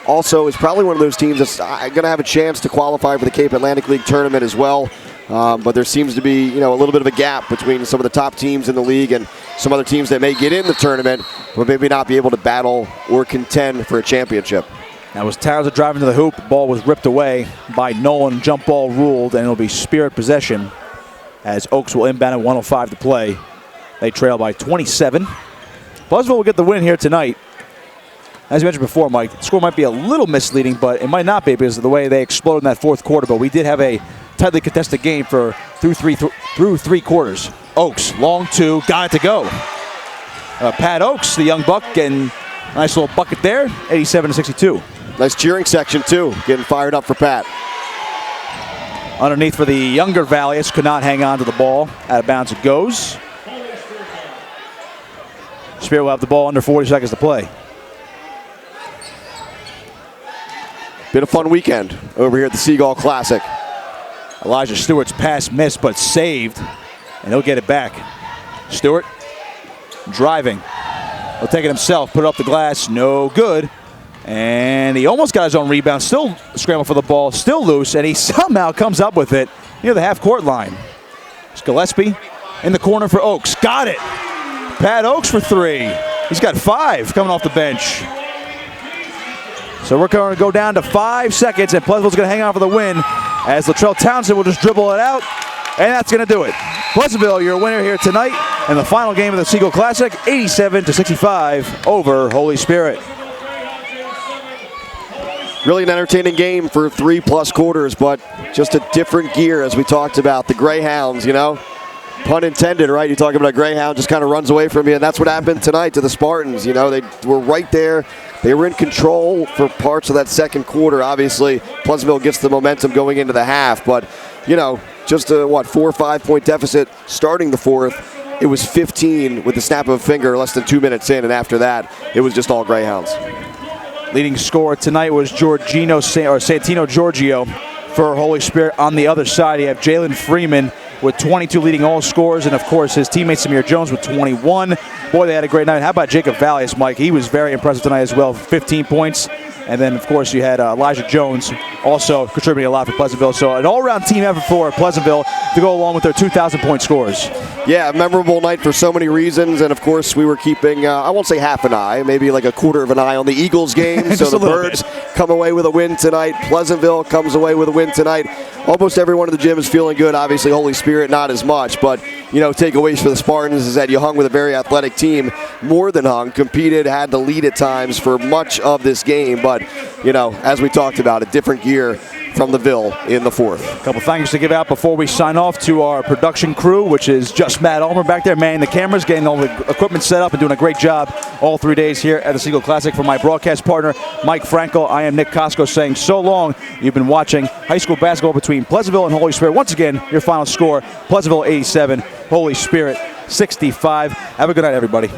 also is probably one of those teams that's going to have a chance to qualify for the Cape Atlantic League tournament as well. But there seems to be, you know, a little bit of a gap between some of the top teams in the league and some other teams that may get in the tournament, but maybe not be able to battle or contend for a championship. That was Townsend driving to the hoop. Ball was ripped away by Nolan. Jump ball ruled, and it'll be Spirit possession as Oaks will inbound at 1:05 to play. They trail by 27. Pleasantville will get the win here tonight. As you mentioned before, Mike, the score might be a little misleading, but it might not be because of the way they exploded in that fourth quarter. But we did have a tightly contested game through three quarters. Oaks, long 2, got it to go. Pat Oakes, the young buck, getting a nice little bucket there, 87-62. Nice cheering section, too, getting fired up for Pat. Underneath for the younger Valius, could not hang on to the ball. Out of bounds it goes. Spirit will have the ball under 40 seconds to play. Been a fun weekend over here at the SEAGULL Classic. Elijah Stewart's pass missed, but saved, and he'll get it back. Stewart driving. He'll take it himself, put it up the glass, no good. And he almost got his own rebound, still scrambled for the ball, still loose, and he somehow comes up with it near the half-court line. It's Gillespie in the corner for Oaks. Got it. Pat Oakes for 3. He's got 5 coming off the bench. So we're going to go down to 5 seconds, and Pleasantville's going to hang on for the win as Latrell Townsend will just dribble it out, and that's going to do it. Pleasantville, your winner here tonight in the final game of the SEAGULL Classic, 87-65 over Holy Spirit. Really an entertaining game for 3+ quarters, but just a different gear as we talked about. The Greyhounds, you know, pun intended, right? You talk about a Greyhound just kind of runs away from you, and that's what happened tonight to the Spartans. You know, they were right there. They were in control for parts of that second quarter. Obviously, Pleasantville gets the momentum going into the half, but, you know, just a, 4 or 5 point deficit starting the fourth. It was 15 with the snap of a finger less than 2 minutes in, and after that, it was just all Greyhounds. Leading scorer tonight was Santino Giorgio for Holy Spirit. On the other side, you have Jalen Freeman with 22 leading all scorers, and of course his teammate Samir Jones with 21. Boy, they had a great night. How about Jacob Valius, Mike? He was very impressive tonight as well, 15 points. And then, of course, you had Elijah Jones also contributing a lot for Pleasantville. So an all-around team effort for Pleasantville to go along with their 2,000-point scores. Yeah, a memorable night for so many reasons. And, of course, we were keeping, I won't say half an eye, maybe like a quarter of an eye on the Eagles game. So the Birds come away with a win tonight. Pleasantville comes away with a win tonight. Almost everyone in the gym is feeling good. Obviously, Holy Spirit not as much. But, you know, takeaways for the Spartans is that you hung with a very athletic team, more than hung, competed, had the lead at times for much of this game. But, you know, as we talked about, a different gear from the Ville in the fourth. A couple thanks to give out before we sign off to our production crew, which is just Matt Ulmer back there manning the cameras, getting all the equipment set up and doing a great job all 3 days here at the SEAGULL Classic. For my broadcast partner, Mike Frankel, I am Nick Costco saying so long. You've been watching high school basketball between Pleasantville and Holy Spirit. Once again, your final score, Pleasantville 87, Holy Spirit 65. Have a good night, everybody.